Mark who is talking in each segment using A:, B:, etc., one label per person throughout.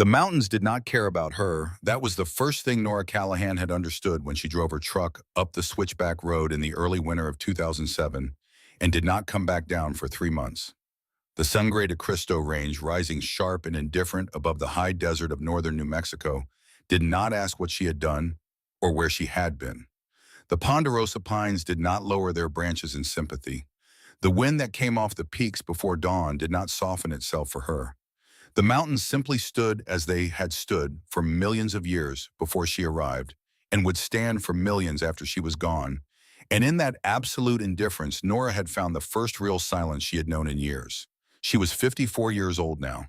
A: The mountains did not care about her. That was the first thing Nora Callahan had understood when she drove her truck up the switchback road in the early winter of 2007 and did not come back down for 3 months. The Sangre de Cristo Range, rising sharp and indifferent above the high desert of northern New Mexico, did not ask what she had done or where she had been. The ponderosa pines did not lower their branches in sympathy. The wind that came off the peaks before dawn did not soften itself for her. The mountains simply stood as they had stood for millions of years before she arrived, and would stand for millions after she was gone. And in that absolute indifference, Nora had found the first real silence she had known in years. She was 54 years old now.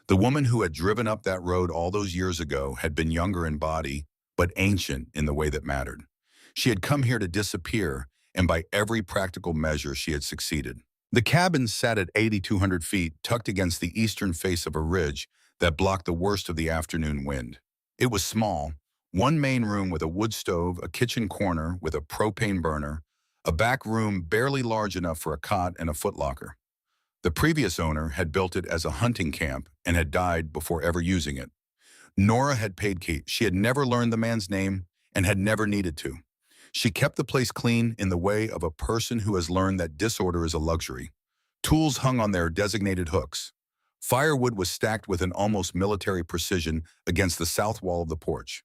A: The woman who had driven up that road all those years ago had been younger in body, but ancient in the way that mattered. She had come here to disappear, and by every practical measure she had succeeded. The cabin sat at 8,200 feet, tucked against the eastern face of a ridge that blocked the worst of the afternoon wind. It was small, one main room with a wood stove, a kitchen corner with a propane burner, a back room barely large enough for a cot and a footlocker. The previous owner had built it as a hunting camp and had died before ever using it. Nora had paid Kate. She had never learned the man's name and had never needed to. She kept the place clean in the way of a person who has learned that disorder is a luxury. Tools hung on their designated hooks. Firewood was stacked with an almost military precision against the south wall of the porch.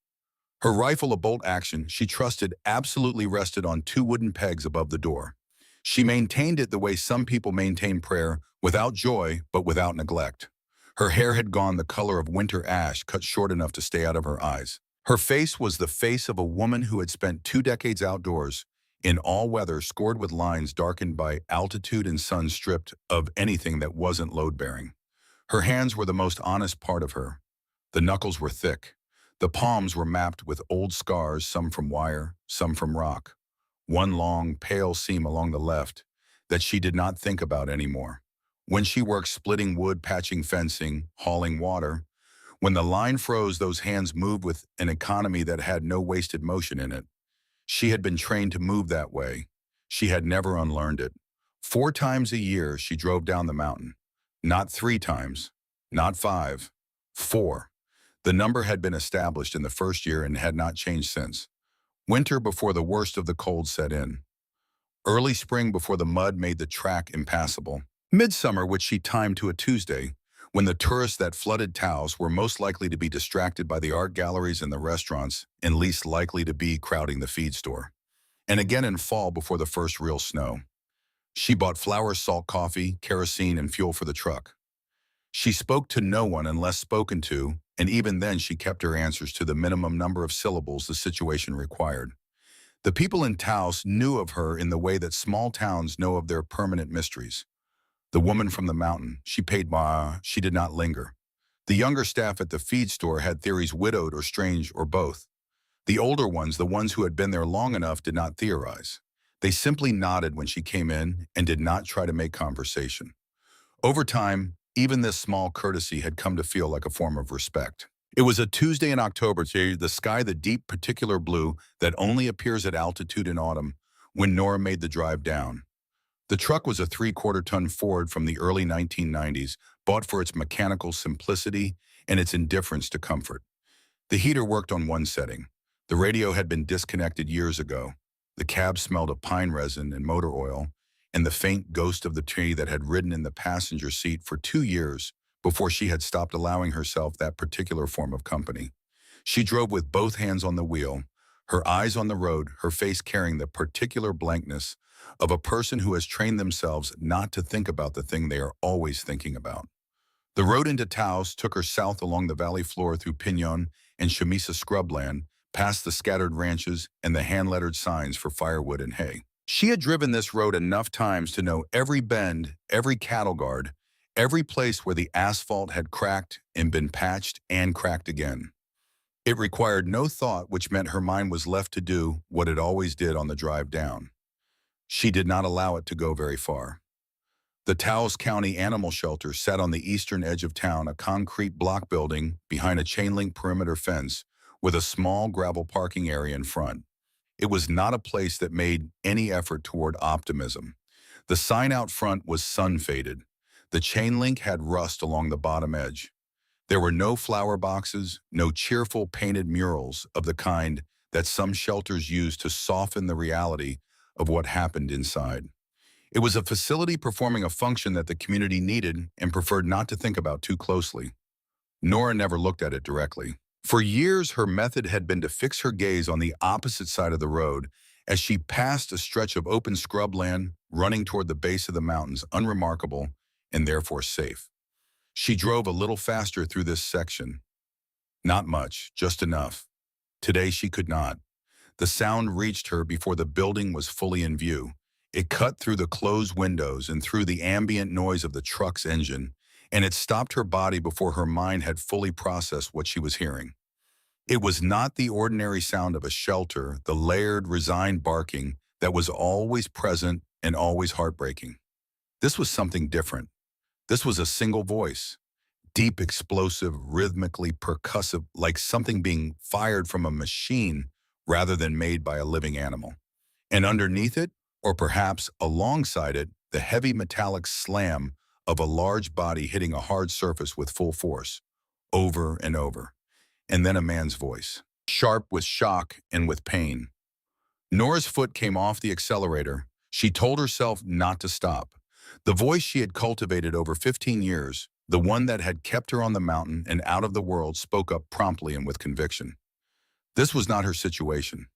A: Her rifle, a bolt action, she trusted, absolutely rested on two wooden pegs above the door. She maintained it the way some people maintain prayer, without joy but without neglect. Her hair had gone the color of winter ash, cut short enough to stay out of her eyes. Her face was the face of a woman who had spent 2 decades outdoors, in all weather, scored with lines darkened by altitude and sun, stripped of anything that wasn't load-bearing. Her hands were the most honest part of her. The knuckles were thick. The palms were mapped with old scars, some from wire, some from rock. One long, pale seam along the left that she did not think about anymore. When she worked splitting wood, patching fencing, hauling water, when the line froze, those hands moved with an economy that had no wasted motion in it. She had been trained to move that way. She had never unlearned it. 4 times a year she drove down the mountain. Not 3 times, not 5, 4. The number had been established in the first year and had not changed since. Winter before the worst of the cold set in. Early spring before the mud made the track impassable. Midsummer, which she timed to a Tuesday, when the tourists that flooded Taos were most likely to be distracted by the art galleries and the restaurants and least likely to be crowding the feed store. And again in fall before the first real snow. She bought flour, salt, coffee, kerosene, and fuel for the truck. She spoke to no one unless spoken to, and even then she kept her answers to the minimum number of syllables the situation required. The people in Taos knew of her in the way that small towns know of their permanent mysteries. The woman from the mountain, she paid she did not linger. The younger staff at the feed store had theories, widowed or strange or both. The older ones, the ones who had been there long enough, did not theorize. They simply nodded when she came in and did not try to make conversation. Over time, even this small courtesy had come to feel like a form of respect. It was a Tuesday in October, the sky the deep particular blue that only appears at altitude in autumn, when Nora made the drive down. The truck was a 3/4-ton Ford from the early 1990s, bought for its mechanical simplicity and its indifference to comfort. The heater worked on one setting. The radio had been disconnected years ago. The cab smelled of pine resin and motor oil, and the faint ghost of the tree that had ridden in the passenger seat for 2 years before she had stopped allowing herself that particular form of company. She drove with both hands on the wheel, her eyes on the road, her face carrying the particular blankness of a person who has trained themselves not to think about the thing they are always thinking about. The road into Taos took her south along the valley floor through Pinon and Chamisa scrubland, past the scattered ranches and the hand-lettered signs for firewood and hay. She had driven this road enough times to know every bend, every cattle guard, every place where the asphalt had cracked and been patched and cracked again. It required no thought, which meant her mind was left to do what it always did on the drive down. She did not allow it to go very far. The Taos County Animal Shelter sat on the eastern edge of town, a concrete block building behind a chain-link perimeter fence with a small gravel parking area in front. It was not a place that made any effort toward optimism. The sign out front was sun-faded. The chain link had rust along the bottom edge. There were no flower boxes, no cheerful painted murals of the kind that some shelters use to soften the reality of what happened inside. It was a facility performing a function that the community needed and preferred not to think about too closely. Nora never looked at it directly. For years, her method had been to fix her gaze on the opposite side of the road as she passed a stretch of open scrubland running toward the base of the mountains, unremarkable and therefore safe. She drove a little faster through this section. Not much, just enough. Today she could not. The sound reached her before the building was fully in view. It cut through the closed windows and through the ambient noise of the truck's engine, and it stopped her body before her mind had fully processed what she was hearing. It was not the ordinary sound of a shelter, the layered, resigned barking that was always present and always heartbreaking. This was something different. This was a single voice, deep, explosive, rhythmically percussive, like something being fired from a machine rather than made by a living animal. And underneath it, or perhaps alongside it, the heavy metallic slam of a large body hitting a hard surface with full force, over and over. And then a man's voice, sharp with shock and with pain. Nora's foot came off the accelerator. She told herself not to stop. The voice she had cultivated over 15 years, the one that had kept her on the mountain and out of the world, spoke up promptly and with conviction. This was not her situation.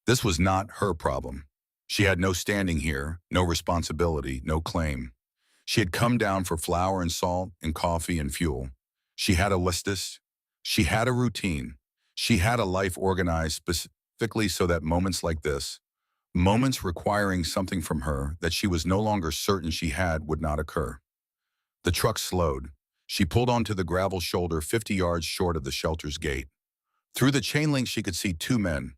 A: This was not her problem. She had no standing here, no responsibility, no claim. She had come down for flour and salt and coffee and fuel. She had a list. She had a routine. She had a life organized specifically so that moments like this, moments requiring something from her that she was no longer certain she had, would not occur. The truck slowed. She pulled onto the gravel shoulder 50 yards short of the shelter's gate. Through the chain link she could see two men.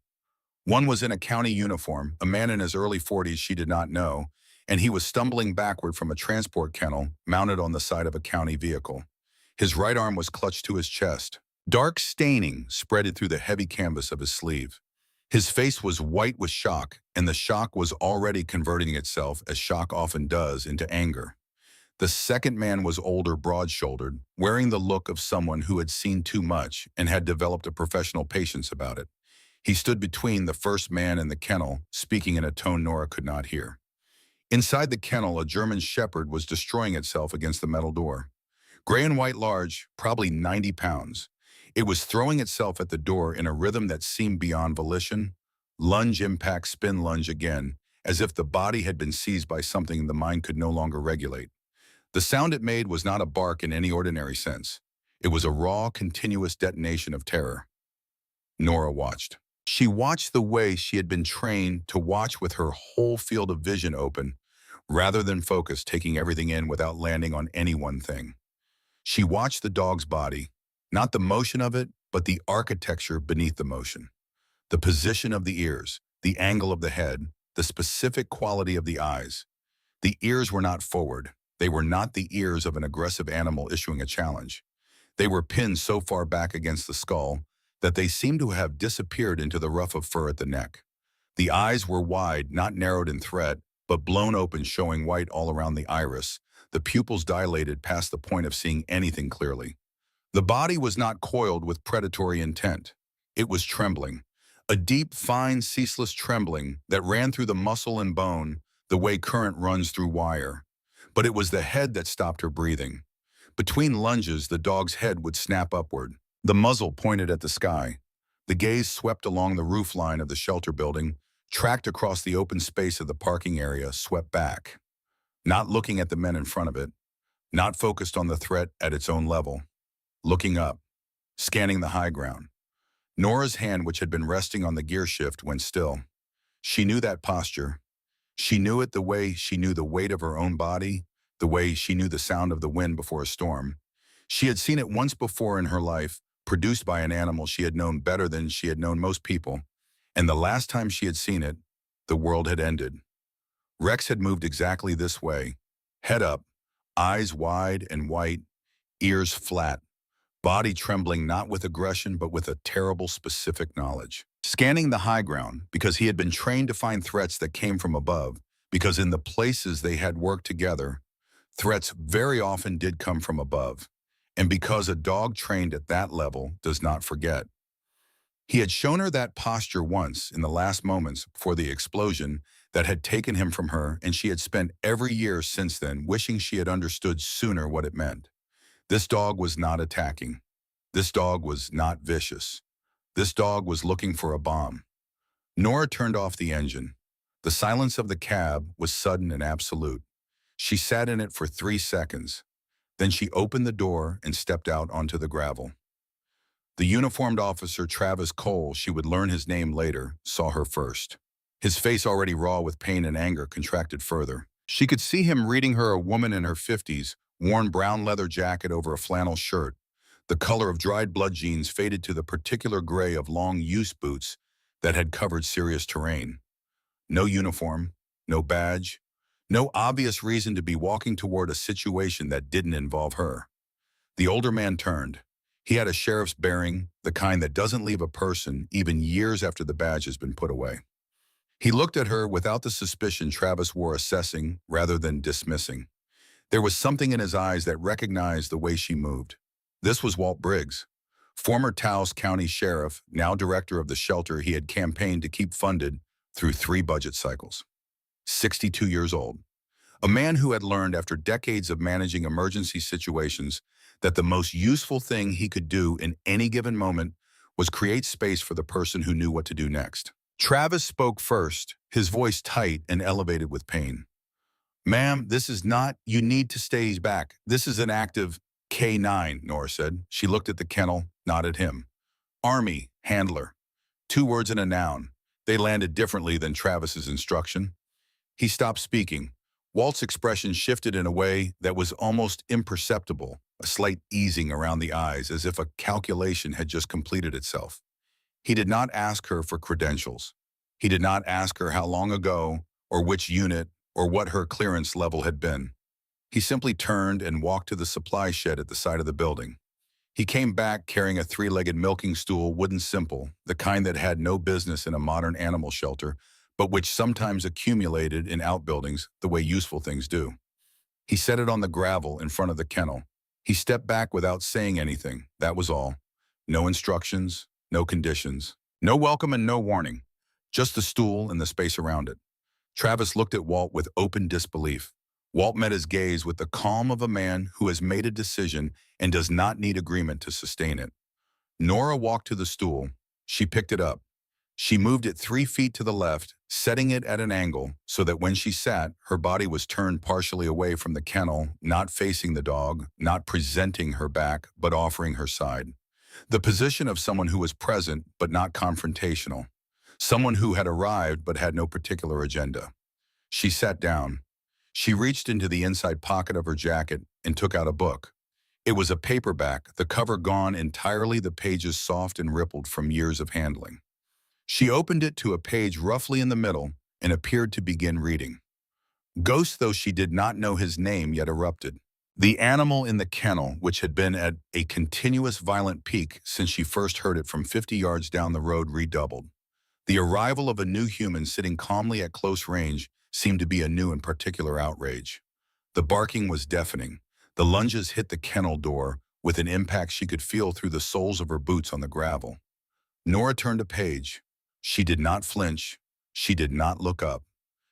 A: One was in a county uniform, a man in his early 40s she did not know, and he was stumbling backward from a transport kennel mounted on the side of a county vehicle. His right arm was clutched to his chest. Dark staining spreaded through the heavy canvas of his sleeve. His face was white with shock, and the shock was already converting itself, as shock often does, into anger. The second man was older, broad-shouldered, wearing the look of someone who had seen too much and had developed a professional patience about it. He stood between the first man and the kennel, speaking in a tone Nora could not hear. Inside the kennel, a German shepherd was destroying itself against the metal door. Gray and white large, probably 90 pounds. It was throwing itself at the door in a rhythm that seemed beyond volition. Lunge, impact, spin, lunge again, as if the body had been seized by something the mind could no longer regulate. The sound it made was not a bark in any ordinary sense. It was a raw, continuous detonation of terror. Nora watched. She watched the way she had been trained to watch, with her whole field of vision open, rather than focus, taking everything in without landing on any one thing. She watched the dog's body, not the motion of it, but the architecture beneath the motion. The position of the ears, the angle of the head, the specific quality of the eyes. The ears were not forward. They were not the ears of an aggressive animal issuing a challenge. They were pinned so far back against the skull that they seemed to have disappeared into the ruff of fur at the neck. The eyes were wide, not narrowed in threat, but blown open, showing white all around the iris, the pupils dilated past the point of seeing anything clearly. The body was not coiled with predatory intent. It was trembling, a deep, fine, ceaseless trembling that ran through the muscle and bone the way current runs through wire. But it was the head that stopped her breathing. Between lunges, the dog's head would snap upward. The muzzle pointed at the sky. The gaze swept along the roofline of the shelter building, tracked across the open space of the parking area, swept back. Not looking at the men in front of it, not focused on the threat at its own level. Looking up, scanning the high ground. Nora's hand, which had been resting on the gear shift, went still. She knew that posture. She knew it the way she knew the weight of her own body, the way she knew the sound of the wind before a storm. She had seen it once before in her life, produced by an animal she had known better than she had known most people, and the last time she had seen it, the world had ended. Rex had moved exactly this way, head up, eyes wide and white, ears flat, body trembling not with aggression but with a terrible specific knowledge. Scanning the high ground, because he had been trained to find threats that came from above, because in the places they had worked together, threats very often did come from above. And because a dog trained at that level does not forget. He had shown her that posture once in the last moments before the explosion that had taken him from her, and she had spent every year since then wishing she had understood sooner what it meant. This dog was not attacking. This dog was not vicious. This dog was looking for a bomb. Nora turned off the engine. The silence of the cab was sudden and absolute. She sat in it for 3 seconds. Then she opened the door and stepped out onto the gravel. The uniformed officer Travis Cole, she would learn his name later, saw her first. His face already raw with pain and anger contracted further. She could see him reading her a woman in her 50s, worn brown leather jacket over a flannel shirt. The color of dried blood jeans faded to the particular gray of long-use boots that had covered serious terrain. No uniform, no badge, no obvious reason to be walking toward a situation that didn't involve her. The older man turned. He had a sheriff's bearing, the kind that doesn't leave a person even years after the badge has been put away. He looked at her without the suspicion Travis wore, assessing rather than dismissing. There was something in his eyes that recognized the way she moved. This was Walt Briggs, former Taos County Sheriff, now director of the shelter he had campaigned to keep funded through 3 budget cycles. 62 years old. A man who had learned after decades of managing emergency situations that the most useful thing he could do in any given moment was create space for the person who knew what to do next. Travis spoke first, his voice tight and elevated with pain. "Ma'am, this is not, you need to stay back. This is an active K9, Nora said. She looked at the kennel, not at him. Army, handler. 2 words and a noun. They landed differently than Travis's instruction. He stopped speaking. Walt's expression shifted in a way that was almost imperceptible, a slight easing around the eyes, as if a calculation had just completed itself. He did not ask her for credentials. He did not ask her how long ago, or which unit, or what her clearance level had been. He simply turned and walked to the supply shed at the side of the building. He came back carrying a 3-legged milking stool, wooden simple, the kind that had no business in a modern animal shelter, but which sometimes accumulated in outbuildings the way useful things do. He set it on the gravel in front of the kennel. He stepped back without saying anything, that was all. No instructions, no conditions, no welcome and no warning. Just the stool and the space around it. Travis looked at Walt with open disbelief. Walt met his gaze with the calm of a man who has made a decision and does not need agreement to sustain it. Nora walked to the stool. She picked it up. She moved it 3 feet to the left, setting it at an angle so that when she sat, her body was turned partially away from the kennel, not facing the dog, not presenting her back, but offering her side. The position of someone who was present but not confrontational. Someone who had arrived but had no particular agenda. She sat down. She reached into the inside pocket of her jacket and took out a book. It was a paperback, the cover gone entirely, the pages soft and rippled from years of handling. She opened it to a page roughly in the middle and appeared to begin reading. Ghost, though she did not know his name, yet erupted. The animal in the kennel, which had been at a continuous violent peak since she first heard it from 50 yards down the road, redoubled. The arrival of a new human sitting calmly at close range seemed to be a new and particular outrage. The barking was deafening. The lunges hit the kennel door with an impact she could feel through the soles of her boots on the gravel. Nora turned a page. She did not flinch. She did not look up.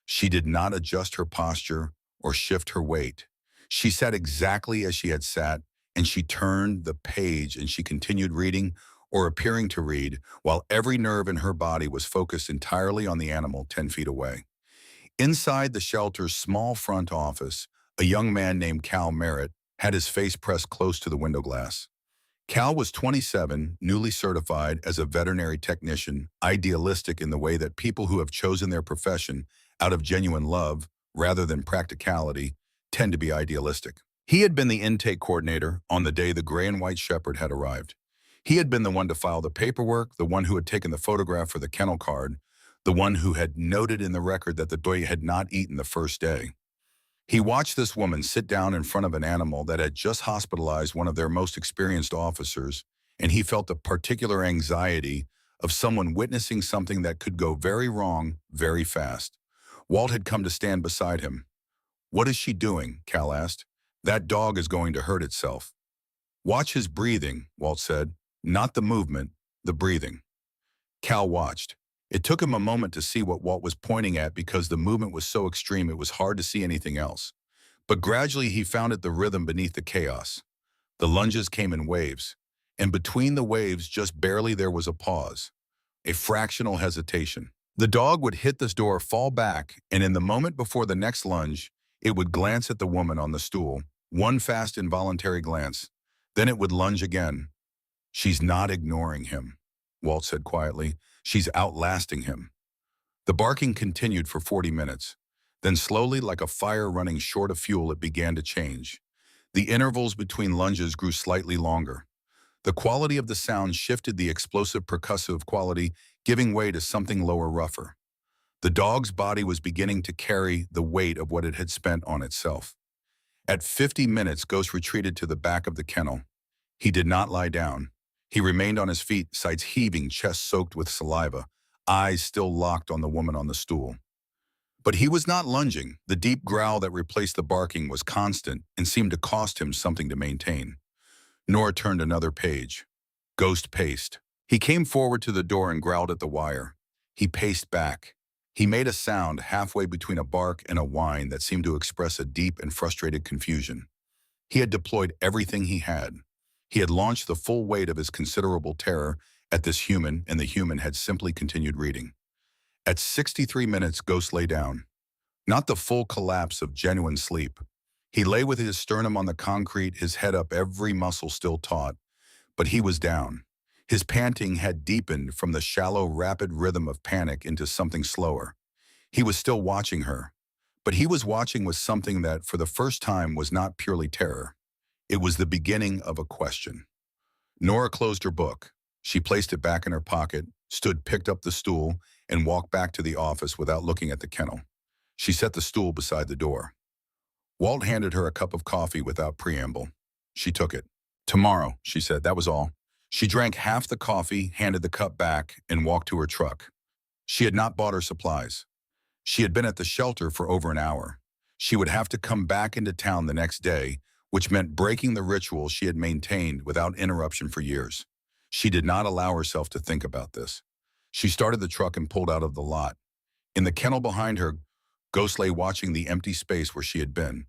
A: She did not adjust her posture or shift her weight. She sat exactly as she had sat, and she turned the page and she continued reading, or appearing to read, while every nerve in her body was focused entirely on the animal 10 feet away. Inside the shelter's small front office, a young man named Cal Merritt had his face pressed close to the window glass. Cal was 27, newly certified as a veterinary technician, idealistic in the way that people who have chosen their profession out of genuine love, rather than practicality, tend to be idealistic. He had been the intake coordinator on the day the gray and white shepherd had arrived. He had been the one to file the paperwork, the one who had taken the photograph for the kennel card, the one who had noted in the record that the dog had not eaten the first day. He watched this woman sit down in front of an animal that had just hospitalized one of their most experienced officers, and he felt the particular anxiety of someone witnessing something that could go very wrong very fast. Walt had come to stand beside him. "What is she doing?" Cal asked. "That dog is going to hurt itself." Watch his breathing, Walt said. Not the movement, the breathing. Cal watched. It took him a moment to see what Walt was pointing at because the movement was so extreme it was hard to see anything else. But gradually he found it the rhythm beneath the chaos. The lunges came in waves. And between the waves, just barely there was a pause. A fractional hesitation. The dog would hit this door, fall back, and in the moment before the next lunge, it would glance at the woman on the stool, one fast involuntary glance. Then it would lunge again. She's not ignoring him, Walt said quietly. She's outlasting him. The barking continued for 40 minutes. Then slowly, like a fire running short of fuel, it began to change. The intervals between lunges grew slightly longer. The quality of the sound shifted, the explosive percussive quality giving way to something lower, rougher. The dog's body was beginning to carry the weight of what it had spent on itself. At 50 minutes, Ghost retreated to the back of the kennel. He did not lie down. He remained on his feet, sides heaving, chest soaked with saliva, eyes still locked on the woman on the stool. But he was not lunging. The deep growl that replaced the barking was constant and seemed to cost him something to maintain. Nora turned another page. Ghost paced. He came forward to the door and growled at the wire. He paced back. He made a sound halfway between a bark and a whine that seemed to express a deep and frustrated confusion. He had deployed everything he had. He had launched the full weight of his considerable terror at this human, and the human had simply continued reading. At 63 minutes, Ghost lay down. Not the full collapse of genuine sleep. He lay with his sternum on the concrete, his head up, every muscle still taut. But he was down. His panting had deepened from the shallow, rapid rhythm of panic into something slower. He was still watching her. But he was watching with something that, for the first time, was not purely terror. It was the beginning of a question. Nora closed her book. She placed it back in her pocket, picked up the stool, and walked back to the office without looking at the kennel. She set the stool beside the door. Walt handed her a cup of coffee without preamble. She took it. "Tomorrow," she said, that was all. She drank half the coffee, handed the cup back, and walked to her truck. She had not bought her supplies. She had been at the shelter for over an hour. She would have to come back into town the next day, which meant breaking the ritual she had maintained without interruption for years. She did not allow herself to think about this. She started the truck and pulled out of the lot. In the kennel behind her, Ghost lay watching the empty space where she had been.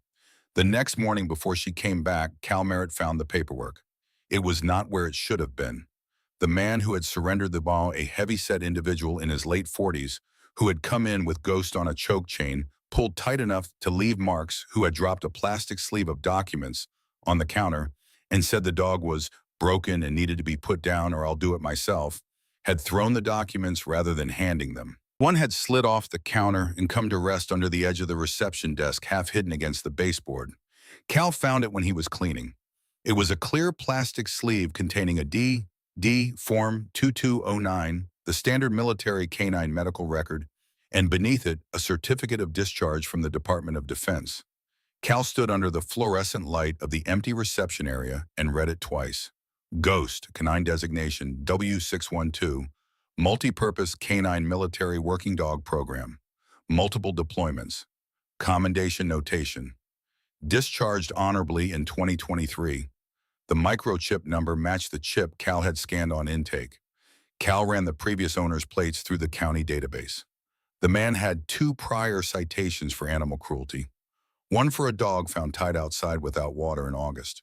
A: The next morning before she came back, Cal Merritt found the paperwork. It was not where it should have been. The man who had surrendered the ball, a heavy-set individual in his late 40s, who had come in with Ghost on a choke chain, pulled tight enough to leave marks, who had dropped a plastic sleeve of documents on the counter and said the dog was broken and needed to be put down or I'll do it myself, had thrown the documents rather than handing them. One had slid off the counter and come to rest under the edge of the reception desk, half hidden against the baseboard. Cal found it when he was cleaning. It was a clear plastic sleeve containing a D Form 2209, the standard military canine medical record, and beneath it, a certificate of discharge from the Department of Defense. Cal stood under the fluorescent light of the empty reception area and read it twice. Ghost, canine designation W612, multi-purpose canine military working dog program, multiple deployments, commendation notation, discharged honorably in 2023. The microchip number matched the chip Cal had scanned on intake. Cal ran the previous owner's plates through the county database. The man had 2 prior citations for animal cruelty. One for a dog found tied outside without water in August.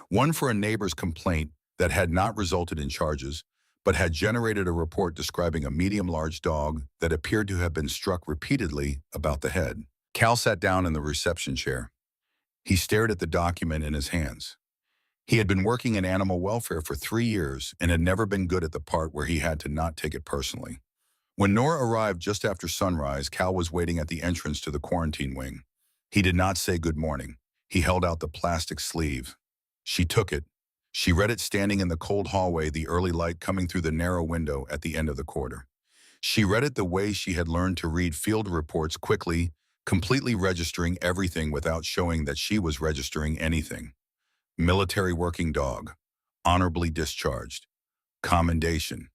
A: One for a neighbor's complaint that had not resulted in charges, but had generated a report describing a medium-large dog that appeared to have been struck repeatedly about the head. Cal sat down in the reception chair. He stared at the document in his hands. He had been working in animal welfare for 3 years and had never been good at the part where he had to not take it personally. When Nora arrived just after sunrise, Cal was waiting at the entrance to the quarantine wing. He did not say good morning. He held out the plastic sleeve. She took it. She read it standing in the cold hallway, the early light coming through the narrow window at the end of the corridor. She read it the way she had learned to read field reports, quickly, completely registering everything without showing that she was registering anything. Military working dog, honorably discharged, commendation,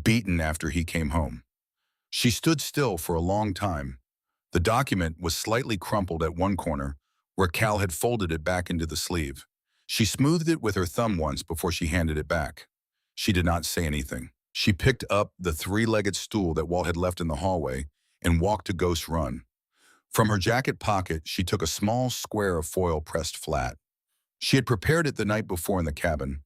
A: beaten after he came home. She stood still for a long time. The document was slightly crumpled at one corner, where Cal had folded it back into the sleeve. She smoothed it with her thumb once before she handed it back. She did not say anything. She picked up the three-legged stool that Walt had left in the hallway and walked to Ghost's Run. From her jacket pocket, she took a small square of foil pressed flat. She had prepared it the night before in the cabin.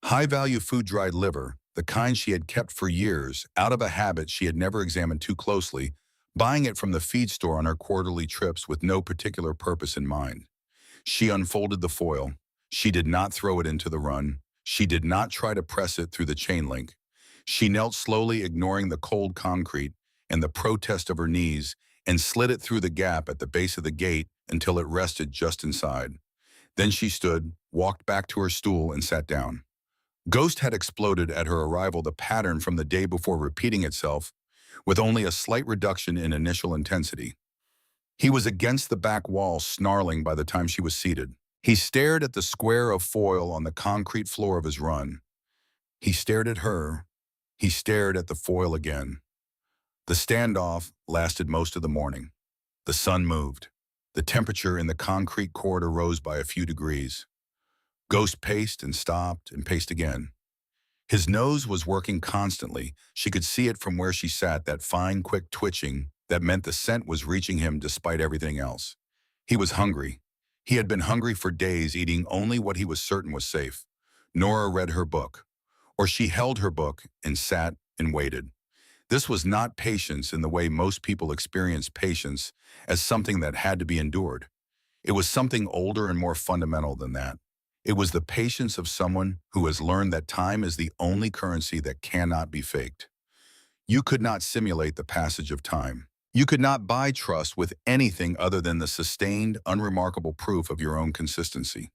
A: High-value food-dried liver, the kind she had kept for years, out of a habit she had never examined too closely, buying it from the feed store on her quarterly trips with no particular purpose in mind. She unfolded the foil. She did not throw it into the run. She did not try to press it through the chain link. She knelt slowly, ignoring the cold concrete and the protest of her knees, and slid it through the gap at the base of the gate until it rested just inside. Then she stood, walked back to her stool, and sat down. Ghost had exploded at her arrival, the pattern from the day before repeating itself, with only a slight reduction in initial intensity. He was against the back wall, snarling by the time she was seated. He stared at the square of foil on the concrete floor of his run. He stared at her. He stared at the foil again. The standoff lasted most of the morning. The sun moved. The temperature in the concrete corridor rose by a few degrees. Ghost paced and stopped and paced again. His nose was working constantly. She could see it from where she sat, that fine, quick twitching that meant the scent was reaching him despite everything else. He was hungry. He had been hungry for days, eating only what he was certain was safe. Nora read her book, or she held her book and sat and waited. This was not patience in the way most people experience patience, as something that had to be endured. It was something older and more fundamental than that. It was the patience of someone who has learned that time is the only currency that cannot be faked. You could not simulate the passage of time. You could not buy trust with anything other than the sustained, unremarkable proof of your own consistency.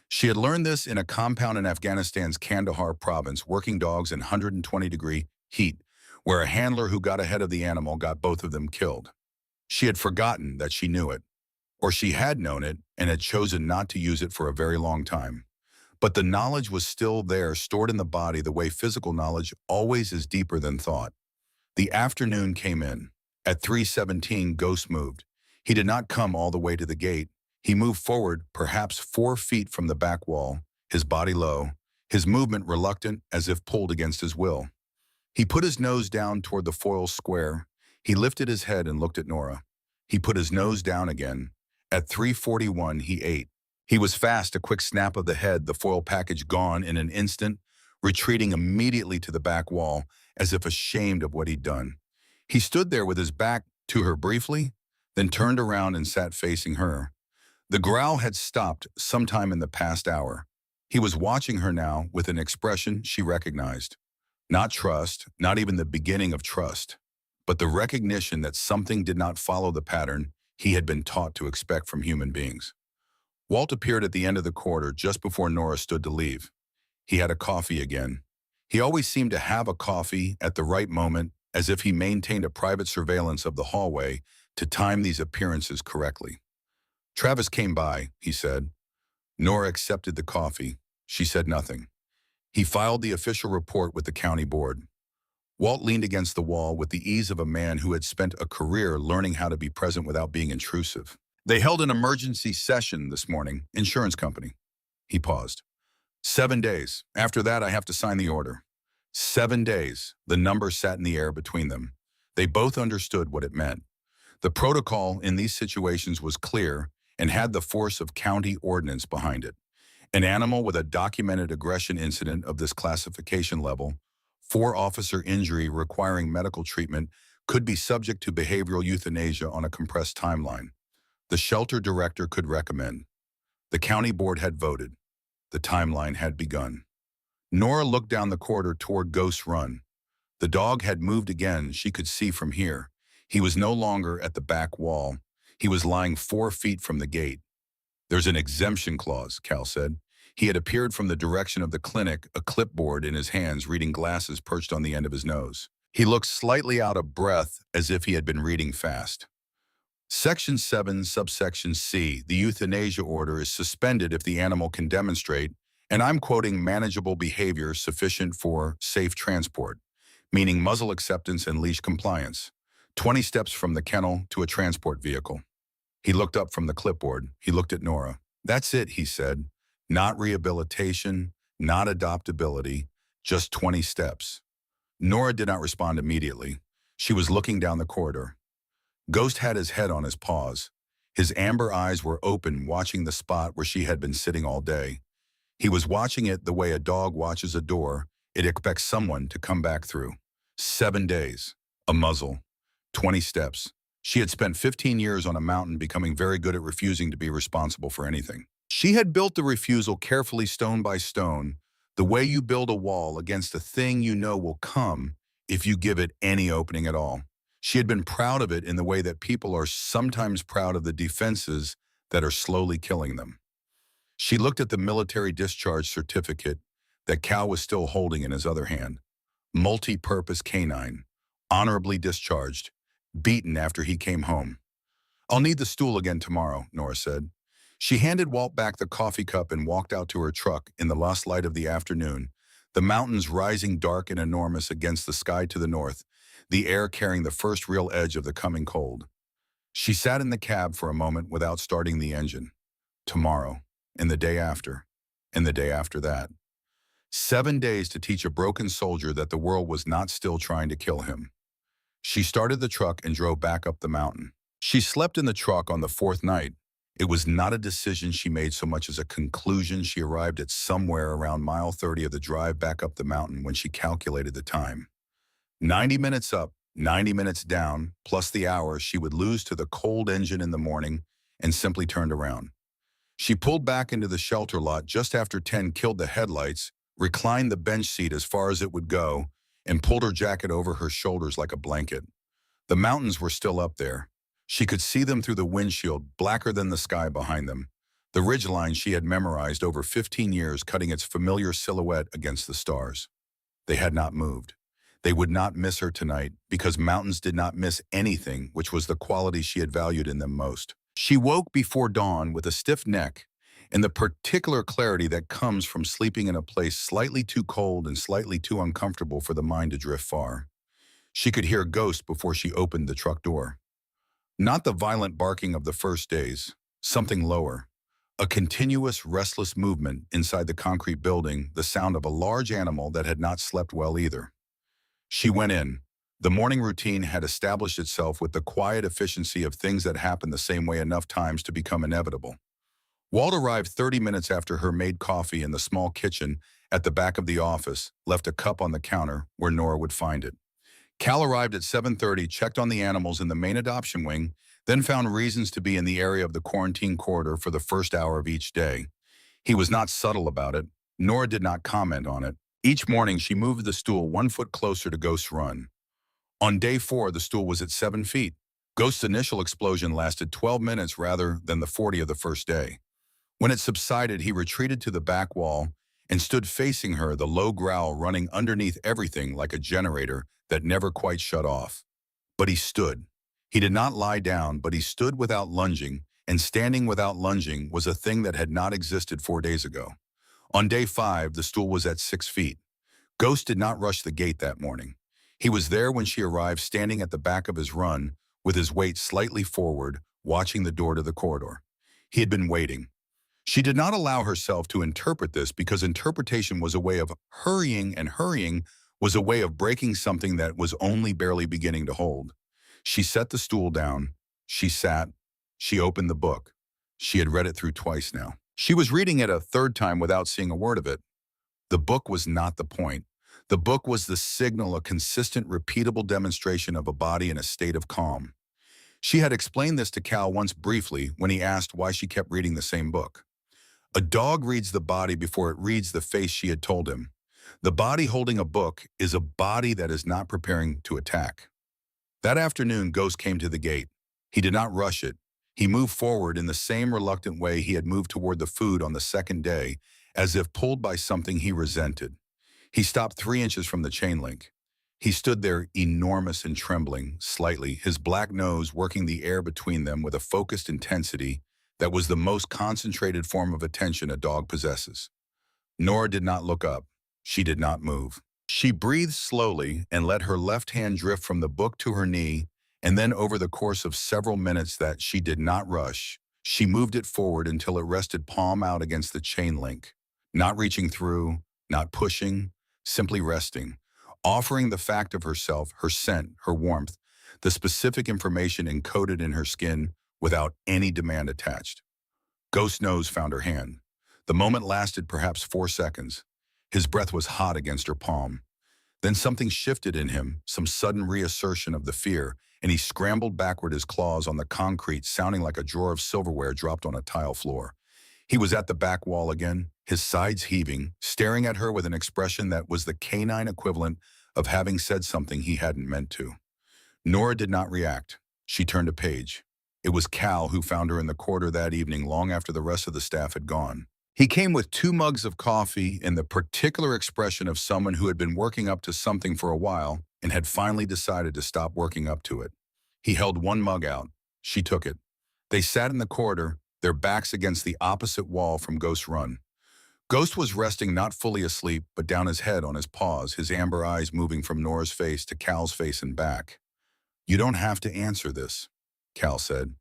A: She had learned this in a compound in Afghanistan's Kandahar province, working dogs in 120-degree heat, where a handler who got ahead of the animal got both of them killed. She had forgotten that she knew it, or she had known it and had chosen not to use it for a very long time. But the knowledge was still there, stored in the body the way physical knowledge always is deeper than thought. The afternoon came in. At 3:17, Ghost moved. He did not come all the way to the gate. He moved forward, perhaps 4 feet from the back wall, his body low, his movement reluctant as if pulled against his will. He put his nose down toward the foil square. He lifted his head and looked at Nora. He put his nose down again. At 3:41, he ate. He was fast, a quick snap of the head, the foil package gone in an instant, retreating immediately to the back wall, as if ashamed of what he'd done. He stood there with his back to her briefly, then turned around and sat facing her. The growl had stopped sometime in the past hour. He was watching her now with an expression she recognized. Not trust, not even the beginning of trust, but the recognition that something did not follow the pattern he had been taught to expect from human beings. Walt appeared at the end of the corridor just before Nora stood to leave. He had a coffee again. He always seemed to have a coffee at the right moment, as if he maintained a private surveillance of the hallway to time these appearances correctly. Travis came by, he said. Nora accepted the coffee. She said nothing. He filed the official report with the county board. Walt leaned against the wall with the ease of a man who had spent a career learning how to be present without being intrusive. They held an emergency session this morning, insurance company. He paused. 7 days. After that, I have to sign the order. 7 days. The number sat in the air between them. They both understood what it meant. The protocol in these situations was clear and had the force of county ordinance behind it. An animal with a documented aggression incident of this classification level, 4-officer injury requiring medical treatment, could be subject to behavioral euthanasia on a compressed timeline. The shelter director could recommend. The county board had voted. The timeline had begun. Nora looked down the corridor toward Ghost's Run. The dog had moved again, she could see from here. He was no longer at the back wall. He was lying 4 feet from the gate. There's an exemption clause, Cal said. He had appeared from the direction of the clinic, a clipboard in his hands, reading glasses perched on the end of his nose. He looked slightly out of breath, as if he had been reading fast. Section 7, subsection C, the euthanasia order is suspended if the animal can demonstrate, and I'm quoting, manageable behavior sufficient for safe transport, meaning muzzle acceptance and leash compliance. 20 steps from the kennel to a transport vehicle. He looked up from the clipboard. He looked at Nora. That's it, he said. Not rehabilitation, not adoptability, just 20 steps. Nora did not respond immediately. She was looking down the corridor. Ghost had his head on his paws. His amber eyes were open, watching the spot where she had been sitting all day. He was watching it the way a dog watches a door it expects someone to come back through. 7 days, a muzzle, 20 steps. She had spent 15 years on a mountain becoming very good at refusing to be responsible for anything. She had built the refusal carefully stone by stone, the way you build a wall against a thing you know will come if you give it any opening at all. She had been proud of it in the way that people are sometimes proud of the defenses that are slowly killing them. She looked at the military discharge certificate that Cal was still holding in his other hand. Multi-purpose canine, honorably discharged, beaten after he came home. "I'll need the stool again tomorrow," Nora said. She handed Walt back the coffee cup and walked out to her truck in the lost light of the afternoon, the mountains rising dark and enormous against the sky to the north, the air carrying the first real edge of the coming cold. She sat in the cab for a moment without starting the engine. Tomorrow, and the day after, and the day after that. 7 days to teach a broken soldier that the world was not still trying to kill him. She started the truck and drove back up the mountain. She slept in the truck on the 4th night. It was not a decision she made so much as a conclusion. She arrived at somewhere around mile 30 of the drive back up the mountain when she calculated the time. 90 minutes up, 90 minutes down, plus the hour she would lose to the cold engine in the morning, and simply turned around. She pulled back into the shelter lot just after 10 killed the headlights, reclined the bench seat as far as it would go, and pulled her jacket over her shoulders like a blanket. The mountains were still up there. She could see them through the windshield, blacker than the sky behind them. The ridgeline she had memorized over 15 years, cutting its familiar silhouette against the stars. They had not moved. They would not miss her tonight, because mountains did not miss anything, which was the quality she had valued in them most. She woke before dawn with a stiff neck and the particular clarity that comes from sleeping in a place slightly too cold and slightly too uncomfortable for the mind to drift far. She could hear Ghost before she opened the truck door. Not the violent barking of the first days, something lower. A continuous, restless movement inside the concrete building, the sound of a large animal that had not slept well either. She went in. The morning routine had established itself with the quiet efficiency of things that happen the same way enough times to become inevitable. Walt arrived 30 minutes after her made coffee in the small kitchen at the back of the office, left a cup on the counter where Nora would find it. Cal arrived at 7:30, checked on the animals in the main adoption wing, then found reasons to be in the area of the quarantine corridor for the first hour of each day. He was not subtle about it. Nora did not comment on it. Each morning, she moved the stool 1 foot closer to Ghost's run. On day 4, the stool was at 7 feet. Ghost's initial explosion lasted 12 minutes rather than the 40 of the first day. When it subsided, he retreated to the back wall and stood facing her, the low growl running underneath everything like a generator that never quite shut off. But he stood. He did not lie down, but he stood without lunging, and standing without lunging was a thing that had not existed 4 days ago. On day 5, the stool was at 6 feet. Ghost did not rush the gate that morning. He was there when she arrived, standing at the back of his run, with his weight slightly forward, watching the door to the corridor. He had been waiting. She did not allow herself to interpret this because interpretation was a way of hurrying, and hurrying was a way of breaking something that was only barely beginning to hold. She set the stool down. She sat. She opened the book. She had read it through twice now. She was reading it a third time without seeing a word of it. The book was not the point. The book was the signal, a consistent, repeatable demonstration of a body in a state of calm. She had explained this to Cal once briefly when he asked why she kept reading the same book. A dog reads the body before it reads the face, she had told him. The body holding a book is a body that is not preparing to attack. That afternoon, Ghost came to the gate. He did not rush it. He moved forward in the same reluctant way he had moved toward the food on the second day, as if pulled by something he resented. He stopped 3 inches from the chain link. He stood there, enormous and trembling, slightly, his black nose working the air between them with a focused intensity that was the most concentrated form of attention a dog possesses. Nora did not look up. She did not move. She breathed slowly and let her left hand drift from the book to her knee, and then over the course of several minutes that she did not rush, She moved it forward until it rested palm out against the chain link, not reaching through, not pushing, simply resting, offering the fact of herself, her scent, her warmth, the specific information encoded in her skin without any demand attached. Ghost Nose found her hand. The moment lasted perhaps 4 seconds. His breath was hot against her palm. Then something shifted in him, some sudden reassertion of the fear, and he scrambled backward, his claws on the concrete, sounding like a drawer of silverware dropped on a tile floor. He was at the back wall again, his sides heaving, staring at her with an expression that was the canine equivalent of having said something he hadn't meant to. Nora did not react. She turned a page. It was Cal who found her in the corridor that evening, long after the rest of the staff had gone. He came with 2 mugs of coffee and the particular expression of someone who had been working up to something for a while and had finally decided to stop working up to it. He held 1 mug out. She took it. They sat in the corridor, their backs against the opposite wall from Ghost's run. Ghost was resting, not fully asleep, but down, his head on his paws, his amber eyes moving from Nora's face to Cal's face and back. "You don't have to answer this," Cal said.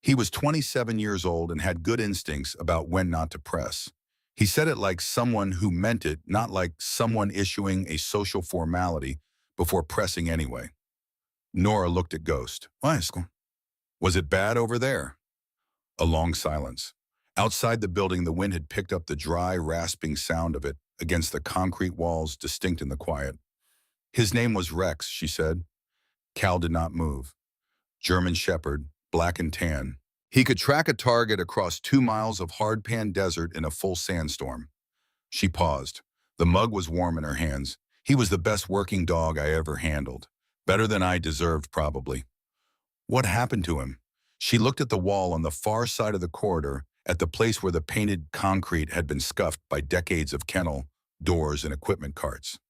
A: He was 27 years old and had good instincts about when not to press. He said it like someone who meant it, not like someone issuing a social formality before pressing anyway. Nora looked at Ghost. "Was it bad over there?" A long silence. Outside the building, the wind had picked up the dry, rasping sound of it against the concrete walls, distinct in the quiet. "His name was Rex," she said. Cal did not move. German Shepherd, black and tan. He could track a target across 2 miles of hard-pan desert in a full sandstorm. She paused. The mug was warm in her hands. "He was the best working dog I ever handled. Better than I deserved, probably." "What happened to him?" She looked at the wall on the far side of the corridor, at the place where the painted concrete had been scuffed by decades of kennel, doors, and equipment carts.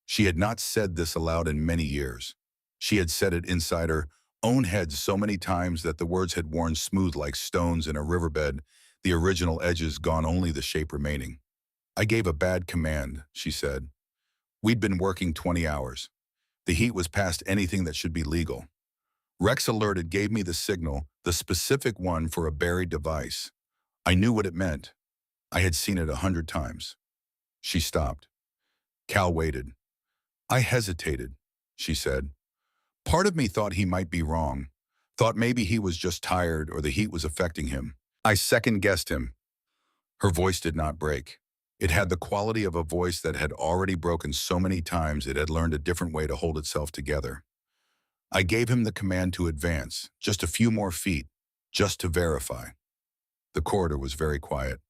A: She had not said this aloud in many years. She had said it inside her own head so many times that the words had worn smooth like stones in a riverbed, the original edges gone, only the shape remaining. "I gave a bad command," she said. "We'd been working 20 hours. The heat was past anything that should be legal. Rex alerted, gave me the signal, the specific one for a buried device. I knew what it meant. I had seen it 100 times. She stopped. Cal waited. "I hesitated," she said. "Part of me thought he might be wrong, thought maybe he was just tired or the heat was affecting him. I second-guessed him." Her voice did not break. It had the quality of a voice that had already broken so many times it had learned a different way to hold itself together. "I gave him the command to advance, just a few more feet, just to verify." The corridor was very quiet.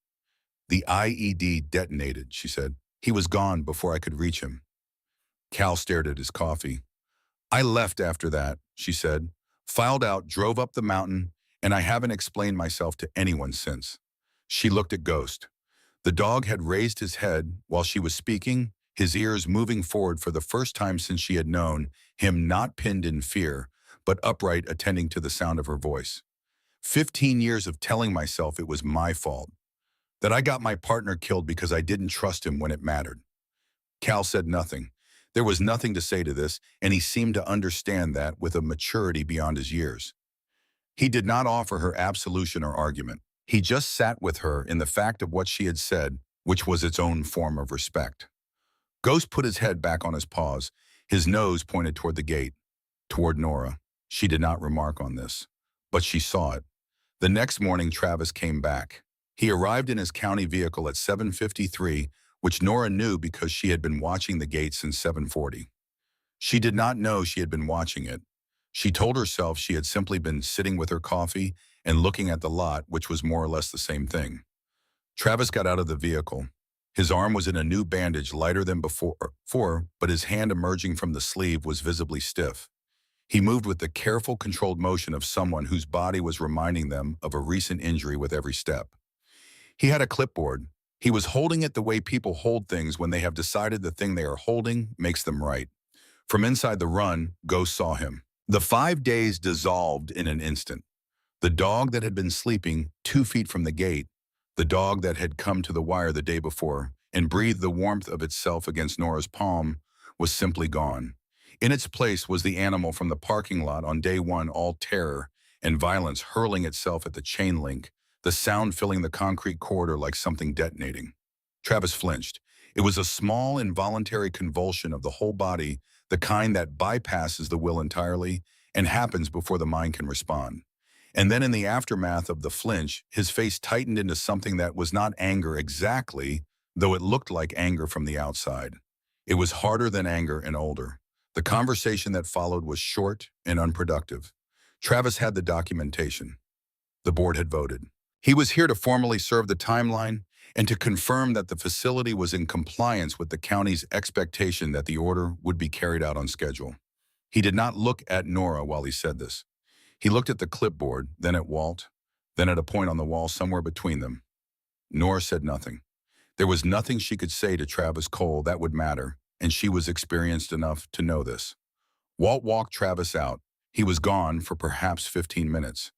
A: "The IED detonated," she said. "He was gone before I could reach him." Cal stared at his coffee. "I left after that," she said. "Filed out, drove up the mountain, and I haven't explained myself to anyone since." She looked at Ghost. The dog had raised his head while she was speaking, his ears moving forward for the first time since she had known him, not pinned in fear, but upright, attending to the sound of her voice. 15 years of telling myself it was my fault, that I got my partner killed because I didn't trust him when it mattered. Cal said nothing. There was nothing to say to this, and he seemed to understand that with a maturity beyond his years. He did not offer her absolution or argument. He just sat with her in the fact of what she had said, which was its own form of respect. Ghost put his head back on his paws. His nose pointed toward the gate, toward Nora. She did not remark on this, but she saw it. The next morning, Travis came back. He arrived in his county vehicle at 7:53, which Nora knew because she had been watching the gate since 7:40. She did not know she had been watching it. She told herself she had simply been sitting with her coffee and looking at the lot, which was more or less the same thing. Travis got out of the vehicle. His arm was in a new bandage, lighter than before, but his hand emerging from the sleeve was visibly stiff. He moved with the careful, controlled motion of someone whose body was reminding them of a recent injury with every step. He had a clipboard. He was holding it the way people hold things when they have decided the thing they are holding makes them right. From inside the run, Ghost saw him. The 5 days dissolved in an instant. The dog that had been sleeping 2 feet from the gate, the dog that had come to the wire the day before and breathed the warmth of itself against Nora's palm, was simply gone. In its place was the animal from the parking lot on day one, all terror, and violence hurling itself at the chain link, the sound filling the concrete corridor like something detonating. Travis flinched. It was a small, involuntary convulsion of the whole body, the kind that bypasses the will entirely and happens before the mind can respond. And then in the aftermath of the flinch, his face tightened into something that was not anger exactly, though it looked like anger from the outside. It was harder than anger and older. The conversation that followed was short and unproductive. Travis had the documentation. The board had voted. He was here to formally serve the timeline and to confirm that the facility was in compliance with the county's expectation that the order would be carried out on schedule. He did not look at Nora while he said this. He looked at the clipboard, then at Walt, then at a point on the wall somewhere between them. Nora said nothing. There was nothing she could say to Travis Cole that would matter, and she was experienced enough to know this. Walt walked Travis out. He was gone for perhaps 15 minutes.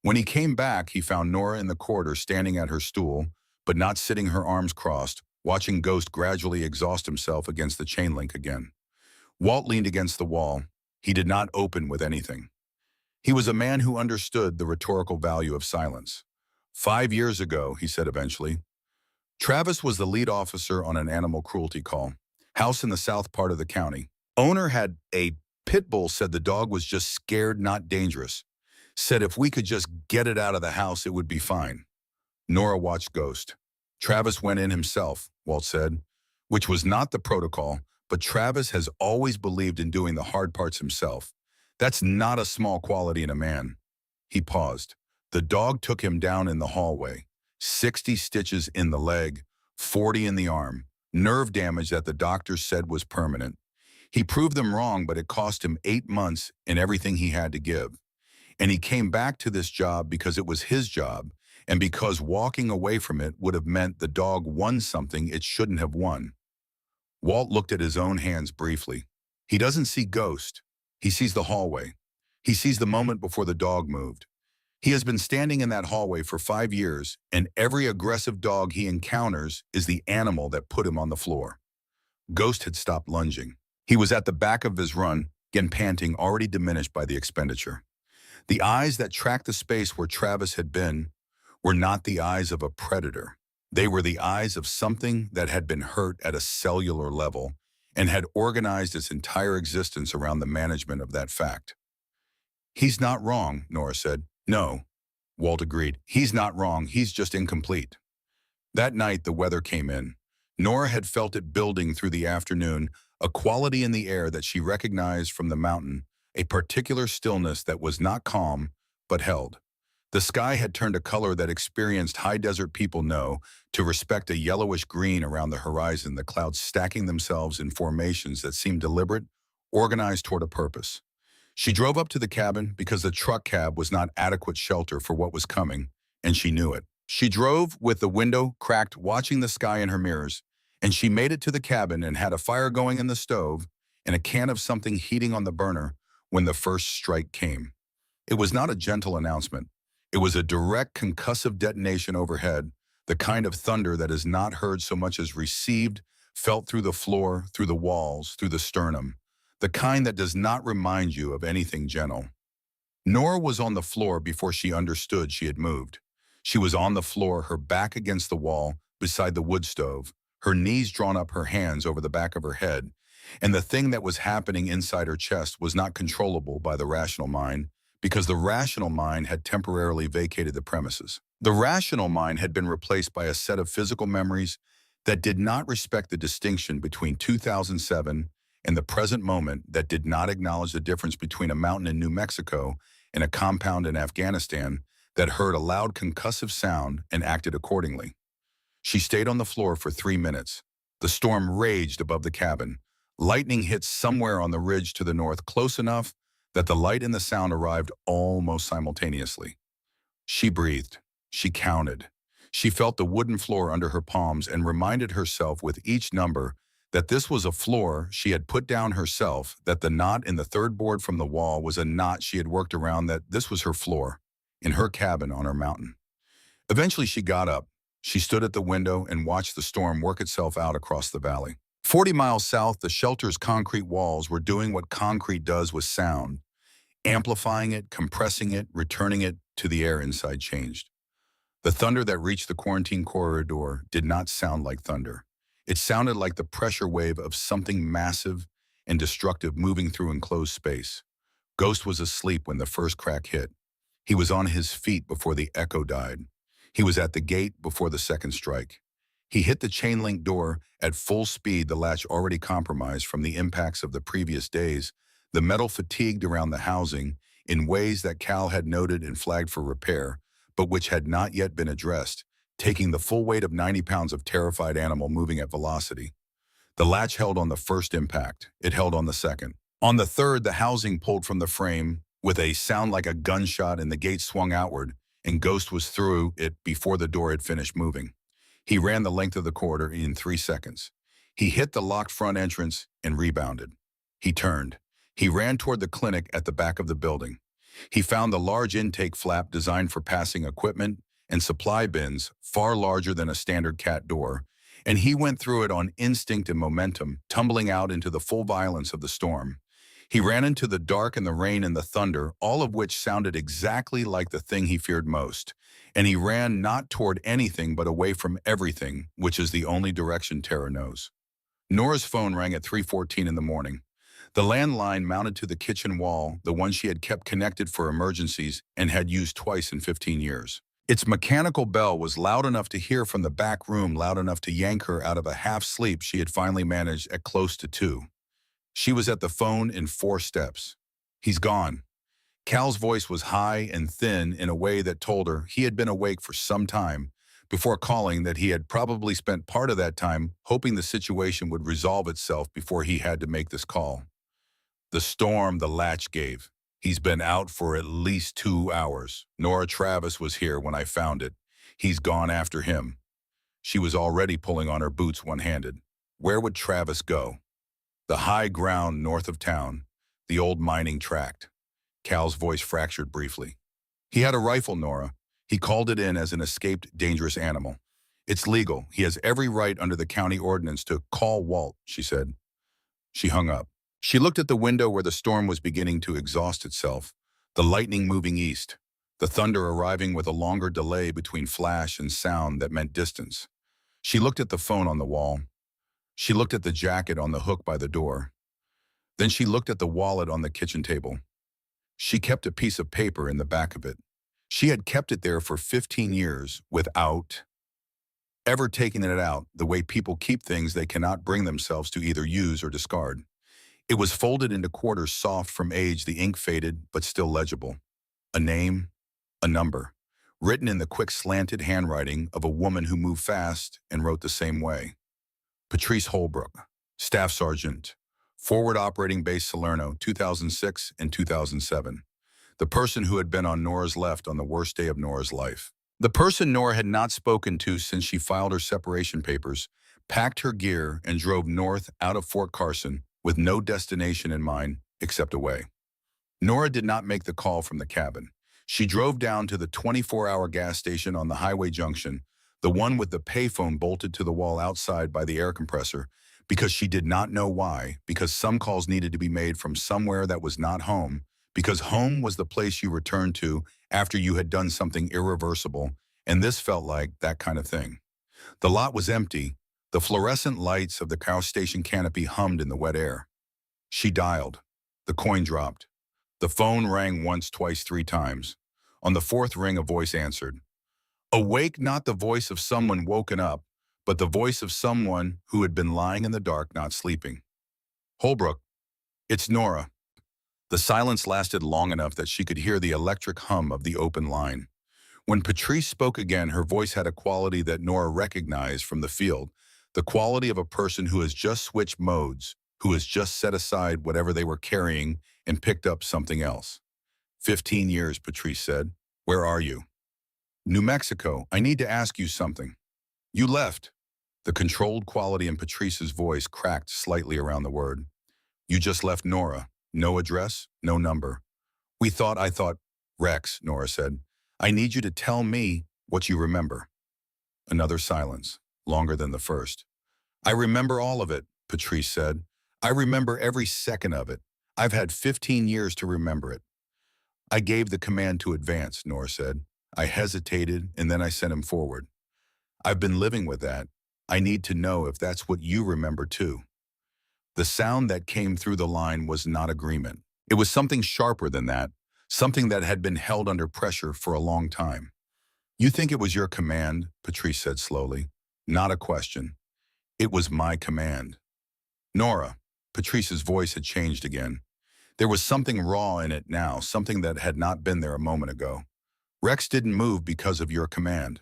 A: When he came back, he found Nora in the corridor standing at her stool, but not sitting her arms crossed, watching Ghost gradually exhaust himself against the chain link again. Walt leaned against the wall. He did not open with anything. He was a man who understood the rhetorical value of silence. 5 years ago, he said eventually, Travis was the lead officer on an animal cruelty call. House in the south part of the county. Owner had a pit bull, said the dog was just scared, not dangerous. Said if we could just get it out of the house, it would be fine. Nora watched Ghost. Travis went in himself, Walt said, which was not the protocol, but Travis has always believed in doing the hard parts himself. That's not a small quality in a man. He paused. The dog took him down in the hallway. 60 stitches in the leg, 40 in the arm, nerve damage that the doctors said was permanent. He proved them wrong, but it cost him 8 months and everything he had to give. And he came back to this job because it was his job, and because walking away from it would have meant the dog won something it shouldn't have won. Walt looked at his own hands briefly. He doesn't see Ghost. He sees the hallway. He sees the moment before the dog moved. He has been standing in that hallway for 5 years, and every aggressive dog he encounters is the animal that put him on the floor. Ghost had stopped lunging. He was at the back of his run, again panting, already diminished by the expenditure. The eyes that tracked the space where Travis had been were not the eyes of a predator. They were the eyes of something that had been hurt at a cellular level and had organized its entire existence around the management of that fact. He's not wrong, Nora said. No, Walt agreed. He's not wrong. He's just incomplete. That night, the weather came in. Nora had felt it building through the afternoon, a quality in the air that she recognized from the mountain, a particular stillness that was not calm, but held. The sky had turned a color that experienced high desert people know to respect a yellowish green around the horizon, the clouds stacking themselves in formations that seemed deliberate, organized toward a purpose. She drove up to the cabin because the truck cab was not adequate shelter for what was coming, and she knew it. She drove with the window cracked, watching the sky in her mirrors, and she made it to the cabin and had a fire going in the stove and a can of something heating on the burner when the first strike came. It was not a gentle announcement. It was a direct concussive detonation overhead, the kind of thunder that is not heard so much as received, felt through the floor, through the walls, through the sternum, the kind that does not remind you of anything gentle. Nora was on the floor before she understood she had moved. She was on the floor, her back against the wall, beside the wood stove, her knees drawn up, her hands over the back of her head, and the thing that was happening inside her chest was not controllable by the rational mind, because the rational mind had temporarily vacated the premises. The rational mind had been replaced by a set of physical memories that did not respect the distinction between 2007 and the present moment, that did not acknowledge the difference between a mountain in New Mexico and a compound in Afghanistan, that heard a loud concussive sound and acted accordingly. She stayed on the floor for 3 minutes. The storm raged above the cabin. Lightning hit somewhere on the ridge to the north, close enough that the light and the sound arrived almost simultaneously. She breathed. She counted. She felt the wooden floor under her palms and reminded herself with each number that this was a floor she had put down herself, that the knot in the third board from the wall was a knot she had worked around, that this was her floor, in her cabin on her mountain. Eventually she got up. She stood at the window and watched the storm work itself out across the valley. 40 miles south, the shelter's concrete walls were doing what concrete does with sound. Amplifying it, compressing it, returning it to the air inside changed. The thunder that reached the quarantine corridor did not sound like thunder. It sounded like the pressure wave of something massive and destructive moving through enclosed space. Ghost was asleep when the first crack hit. He was on his feet before the echo died. He was at the gate before the second strike. He hit the chain-link door at full speed, the latch already compromised from the impacts of the previous days, the metal fatigued around the housing in ways that Cal had noted and flagged for repair, but which had not yet been addressed, taking the full weight of 90 pounds of terrified animal moving at velocity. The latch held on the first impact. It held on the second. On the third, the housing pulled from the frame with a sound like a gunshot and the gate swung outward, and Ghost was through it before the door had finished moving. He ran the length of the corridor in 3 seconds. He hit the locked front entrance and rebounded. He turned. He ran toward the clinic at the back of the building. He found the large intake flap designed for passing equipment and supply bins, far larger than a standard cat door, and he went through it on instinct and momentum, tumbling out into the full violence of the storm. He ran into the dark and the rain and the thunder, all of which sounded exactly like the thing he feared most. And he ran not toward anything but away from everything, which is the only direction Tara knows. Nora's phone rang at 3:14 in the morning. The landline mounted to the kitchen wall, the one she had kept connected for emergencies and had used twice in 15 years. Its mechanical bell was loud enough to hear from the back room, loud enough to yank her out of a half-sleep she had finally managed at close to 2. She was at the phone in 4 steps. He's gone. Cal's voice was high and thin in a way that told her he had been awake for some time, before calling that he had probably spent part of that time hoping the situation would resolve itself before he had to make this call. The storm the latch gave. He's been out for at least 2 hours. Nora Travis was here when I found it. He's gone after him. She was already pulling on her boots one-handed. Where would Travis go? The high ground north of town, the old mining tract. Cal's voice fractured briefly. He had a rifle, Nora. He called it in as an escaped dangerous animal. It's legal. He has every right under the county ordinance to call Walt, she said. She hung up. She looked at the window where the storm was beginning to exhaust itself, the lightning moving east, the thunder arriving with a longer delay between flash and sound that meant distance. She looked at the phone on the wall. She looked at the jacket on the hook by the door. Then she looked at the wallet on the kitchen table. She kept a piece of paper in the back of it. She had kept it there for 15 years without ever taking it out, the way people keep things they cannot bring themselves to either use or discard. It was folded into quarters, soft from age, the ink faded but still legible. A name, a number, written in the quick slanted handwriting of a woman who moved fast and wrote the same way. Patrice Holbrook, Staff Sergeant, Forward Operating Base Salerno, 2006 and 2007. The person who had been on Nora's left on the worst day of Nora's life. The person Nora had not spoken to since she filed her separation papers, packed her gear and drove north out of Fort Carson with no destination in mind except away. Nora did not make the call from the cabin. She drove down to the 24-hour gas station on the highway junction, the one with the payphone bolted to the wall outside by the air compressor, because she did not know why, because some calls needed to be made from somewhere that was not home, because home was the place you returned to after you had done something irreversible, and this felt like that kind of thing. The lot was empty. The fluorescent lights of the car station canopy hummed in the wet air. She dialed. The coin dropped. The phone rang once, twice, 3 times. On the 4th ring, a voice answered. Awake, not the voice of someone woken up, but the voice of someone who had been lying in the dark, not sleeping. Holbrook, it's Nora. The silence lasted long enough that she could hear the electric hum of the open line. When Patrice spoke again, her voice had a quality that Nora recognized from the field, the quality of a person who has just switched modes, who has just set aside whatever they were carrying and picked up something else. 15 years, Patrice said. Where are you? New Mexico. I need to ask you something. You left. The controlled quality in Patrice's voice cracked slightly around the word. You just left Nora. No address, no number. I thought, Rex, Nora said. I need you to tell me what you remember. Another silence, longer than the first. I remember all of it, Patrice said. I remember every second of it. I've had 15 years to remember it. I gave the command to advance, Nora said. I hesitated, and then I sent him forward. I've been living with that. I need to know if that's what you remember too. The sound that came through the line was not agreement. It was something sharper than that, something that had been held under pressure for a long time. You think it was your command, Patrice said slowly. Not a question. It was my command. Nora, Patrice's voice had changed again. There was something raw in it now, something that had not been there a moment ago. Rex didn't move because of your command.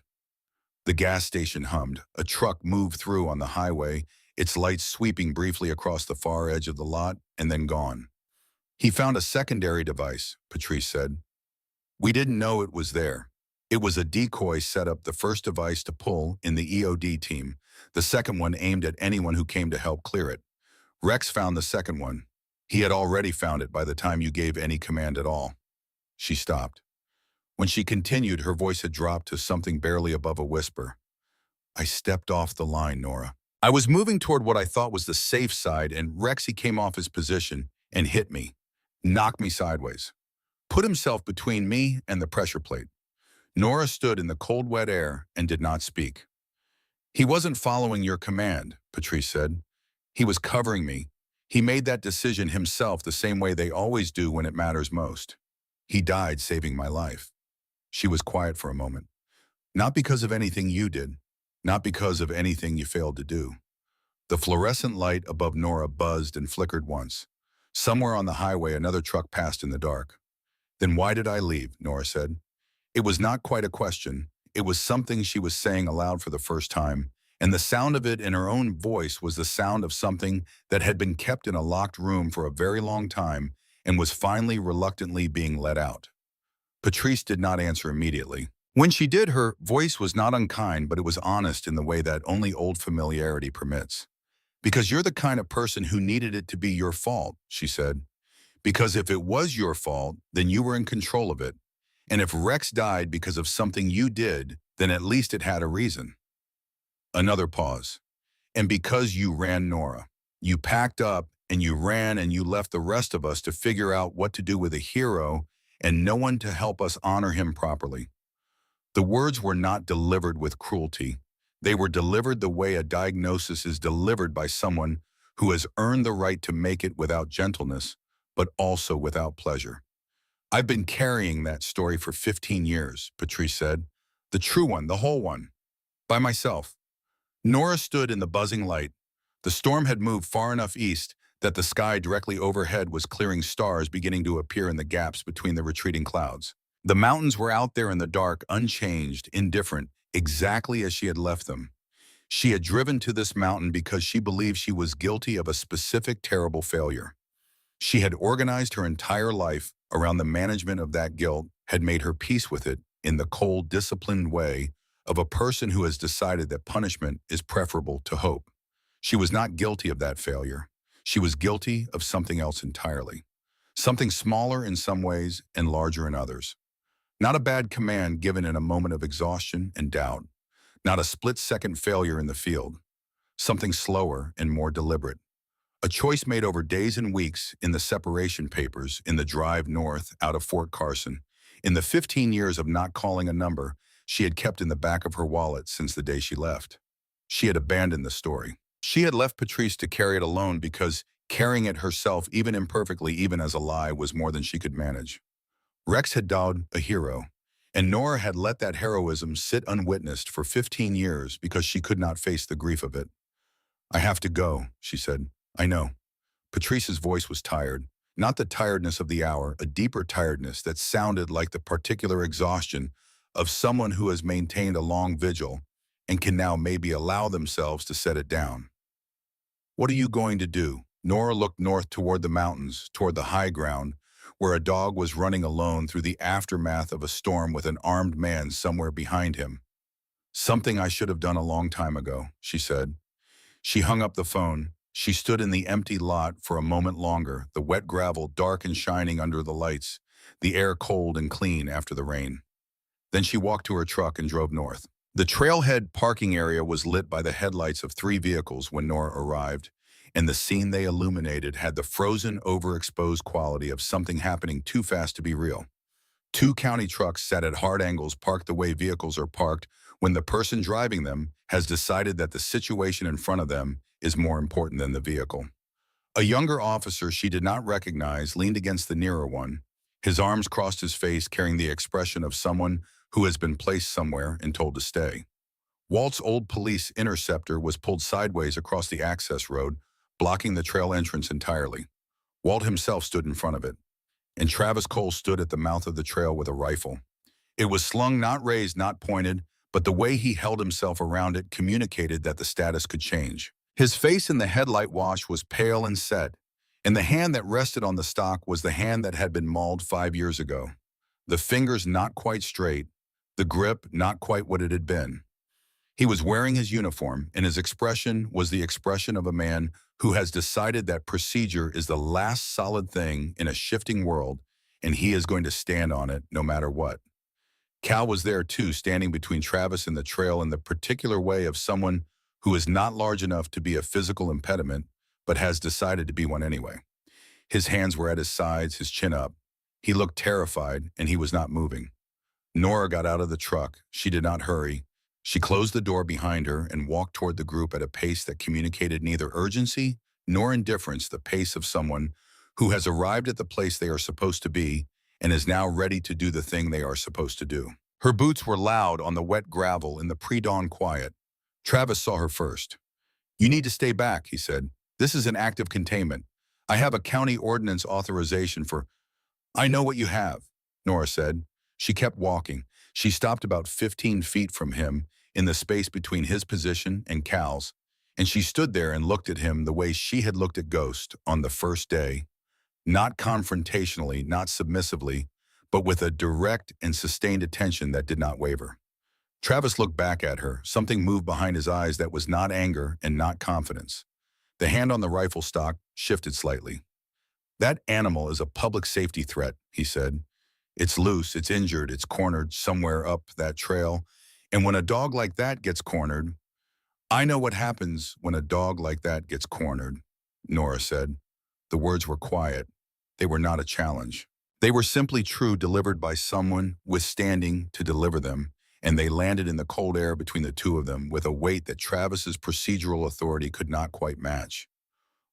A: The gas station hummed. A truck moved through on the highway, its lights sweeping briefly across the far edge of the lot and then gone. He found a secondary device, Patrice said. We didn't know it was there. It was a decoy set up, the first device to pull in the EOD team, the second one aimed at anyone who came to help clear it. Rex found the second one. He had already found it by the time you gave any command at all. She stopped. When she continued, her voice had dropped to something barely above a whisper. I stepped off the line, Nora. I was moving toward what I thought was the safe side, and Rexy came off his position and hit me, knocked me sideways, put himself between me and the pressure plate. Nora stood in the cold, wet air and did not speak. He wasn't following your command, Patrice said. He was covering me. He made that decision himself the same way they always do when it matters most. He died saving my life. She was quiet for a moment. Not because of anything you did, not because of anything you failed to do. The fluorescent light above Nora buzzed and flickered once. Somewhere on the highway, another truck passed in the dark. Then why did I leave? Nora said. It was not quite a question. It was something she was saying aloud for the first time, and the sound of it in her own voice was the sound of something that had been kept in a locked room for a very long time and was finally reluctantly being let out. Patrice did not answer immediately. When she did, her voice was not unkind, but it was honest in the way that only old familiarity permits. Because you're the kind of person who needed it to be your fault, she said. Because if it was your fault, then you were in control of it. And if Rex died because of something you did, then at least it had a reason. Another pause. And because you ran, Nora. You packed up and you ran and you left the rest of us to figure out what to do with a hero and no one to help us honor him properly. The words were not delivered with cruelty. They were delivered the way a diagnosis is delivered by someone who has earned the right to make it without gentleness, but also without pleasure. I've been carrying that story for 15 years, Patrice said. The true one, the whole one. By myself. Nora stood in the buzzing light. The storm had moved far enough east that the sky directly overhead was clearing, stars beginning to appear in the gaps between the retreating clouds. The mountains were out there in the dark, unchanged, indifferent, exactly as she had left them. She had driven to this mountain because she believed she was guilty of a specific terrible failure. She had organized her entire life around the management of that guilt, had made her peace with it in the cold, disciplined way of a person who has decided that punishment is preferable to hope. She was not guilty of that failure. She was guilty of something else entirely. Something smaller in some ways and larger in others. Not a bad command given in a moment of exhaustion and doubt. Not a split-second failure in the field. Something slower and more deliberate. A choice made over days and weeks in the separation papers, in the drive north out of Fort Carson, in the 15 years of not calling a number she had kept in the back of her wallet since the day she left. She had abandoned the story. She had left Patrice to carry it alone because carrying it herself, even imperfectly, even as a lie, was more than she could manage. Rex had died a hero, and Nora had let that heroism sit unwitnessed for 15 years because she could not face the grief of it. I have to go, she said. I know. Patrice's voice was tired. Not the tiredness of the hour, a deeper tiredness that sounded like the particular exhaustion of someone who has maintained a long vigil and can now maybe allow themselves to set it down. What are you going to do? Nora looked north toward the mountains, toward the high ground, where a dog was running alone through the aftermath of a storm with an armed man somewhere behind him. Something I should have done a long time ago, she said. She hung up the phone. She stood in the empty lot for a moment longer, the wet gravel dark and shining under the lights, the air cold and clean after the rain. Then she walked to her truck and drove north. The trailhead parking area was lit by the headlights of 3 vehicles when Nora arrived, and the scene they illuminated had the frozen, overexposed quality of something happening too fast to be real. Two county trucks sat at hard angles parked the way vehicles are parked when the person driving them has decided that the situation in front of them is more important than the vehicle. A younger officer she did not recognize leaned against the nearer one. His arms crossed his face, carrying the expression of someone who has been placed somewhere and told to stay. Walt's old police interceptor was pulled sideways across the access road, blocking the trail entrance entirely. Walt himself stood in front of it, and Travis Cole stood at the mouth of the trail with a rifle. It was slung, not raised, not pointed, but the way he held himself around it communicated that the status could change. His face in the headlight wash was pale and set, and the hand that rested on the stock was the hand that had been mauled 5 years ago. The fingers not quite straight, the grip not quite what it had been. He was wearing his uniform, and his expression was the expression of a man who has decided that procedure is the last solid thing in a shifting world, and he is going to stand on it no matter what. Cal was there too, standing between Travis and the trail in the particular way of someone who is not large enough to be a physical impediment, but has decided to be one anyway. His hands were at his sides, his chin up. He looked terrified, and he was not moving. Nora got out of the truck. She did not hurry. She closed the door behind her and walked toward the group at a pace that communicated neither urgency nor indifference, the pace of someone who has arrived at the place they are supposed to be and is now ready to do the thing they are supposed to do. Her boots were loud on the wet gravel in the pre-dawn quiet. Travis saw her first. "You need to stay back," he said. "This is an act of containment. I have a county ordinance authorization for—" "I know what you have," Nora said. She kept walking. She stopped about 15 feet from him in the space between his position and Cal's, and she stood there and looked at him the way she had looked at Ghost on the first day, not confrontationally, not submissively, but with a direct and sustained attention that did not waver. Travis looked back at her. Something moved behind his eyes that was not anger and not confidence. The hand on the rifle stock shifted slightly. "That animal is a public safety threat," he said. "It's loose, it's injured, it's cornered somewhere up that trail. And when a dog like that gets cornered—" "I know what happens when a dog like that gets cornered," Nora said. The words were quiet. They were not a challenge. They were simply true, delivered by someone withstanding to deliver them, and they landed in the cold air between the two of them with a weight that Travis's procedural authority could not quite match.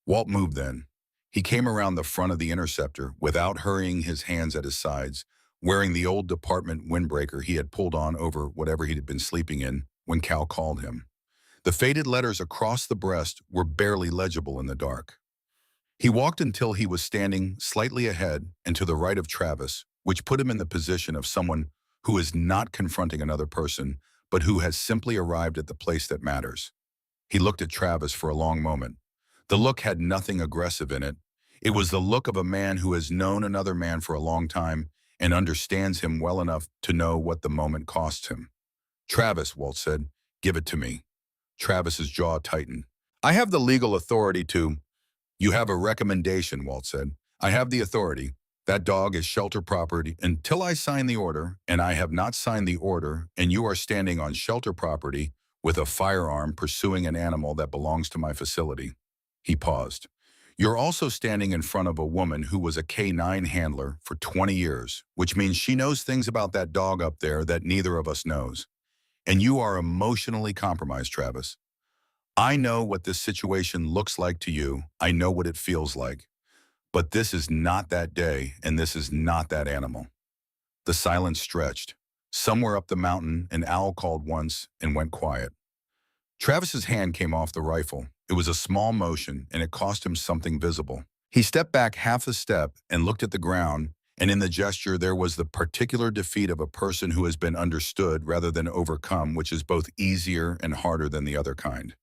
A: Walt moved then. He came around the front of the interceptor without hurrying, his hands at his sides, wearing the old department windbreaker he had pulled on over whatever he had been sleeping in when Cal called him. The faded letters across the breast were barely legible in the dark. He walked until he was standing slightly ahead and to the right of Travis, which put him in the position of someone who is not confronting another person, but who has simply arrived at the place that matters. He looked at Travis for a long moment. The look had nothing aggressive in it. It was the look of a man who has known another man for a long time and understands him well enough to know what the moment costs him. "Travis," Walt said, "give it to me." Travis's jaw tightened. "I have the legal authority to—" "You have a recommendation," Walt said. "I have the authority. That dog is shelter property until I sign the order, and I have not signed the order, and you are standing on shelter property with a firearm pursuing an animal that belongs to my facility." He paused. "You're also standing in front of a woman who was a K-9 handler for 20 years, which means she knows things about that dog up there that neither of us knows. And you are emotionally compromised, Travis. I know what this situation looks like to you. I know what it feels like. But this is not that day, and this is not that animal." The silence stretched. Somewhere up the mountain, an owl called once and went quiet. Travis's hand came off the rifle. It was a small motion, and it cost him something visible. He stepped back half a step and looked at the ground, and in the gesture there was the particular defeat of a person who has been understood rather than overcome, which is both easier and harder than the other kind.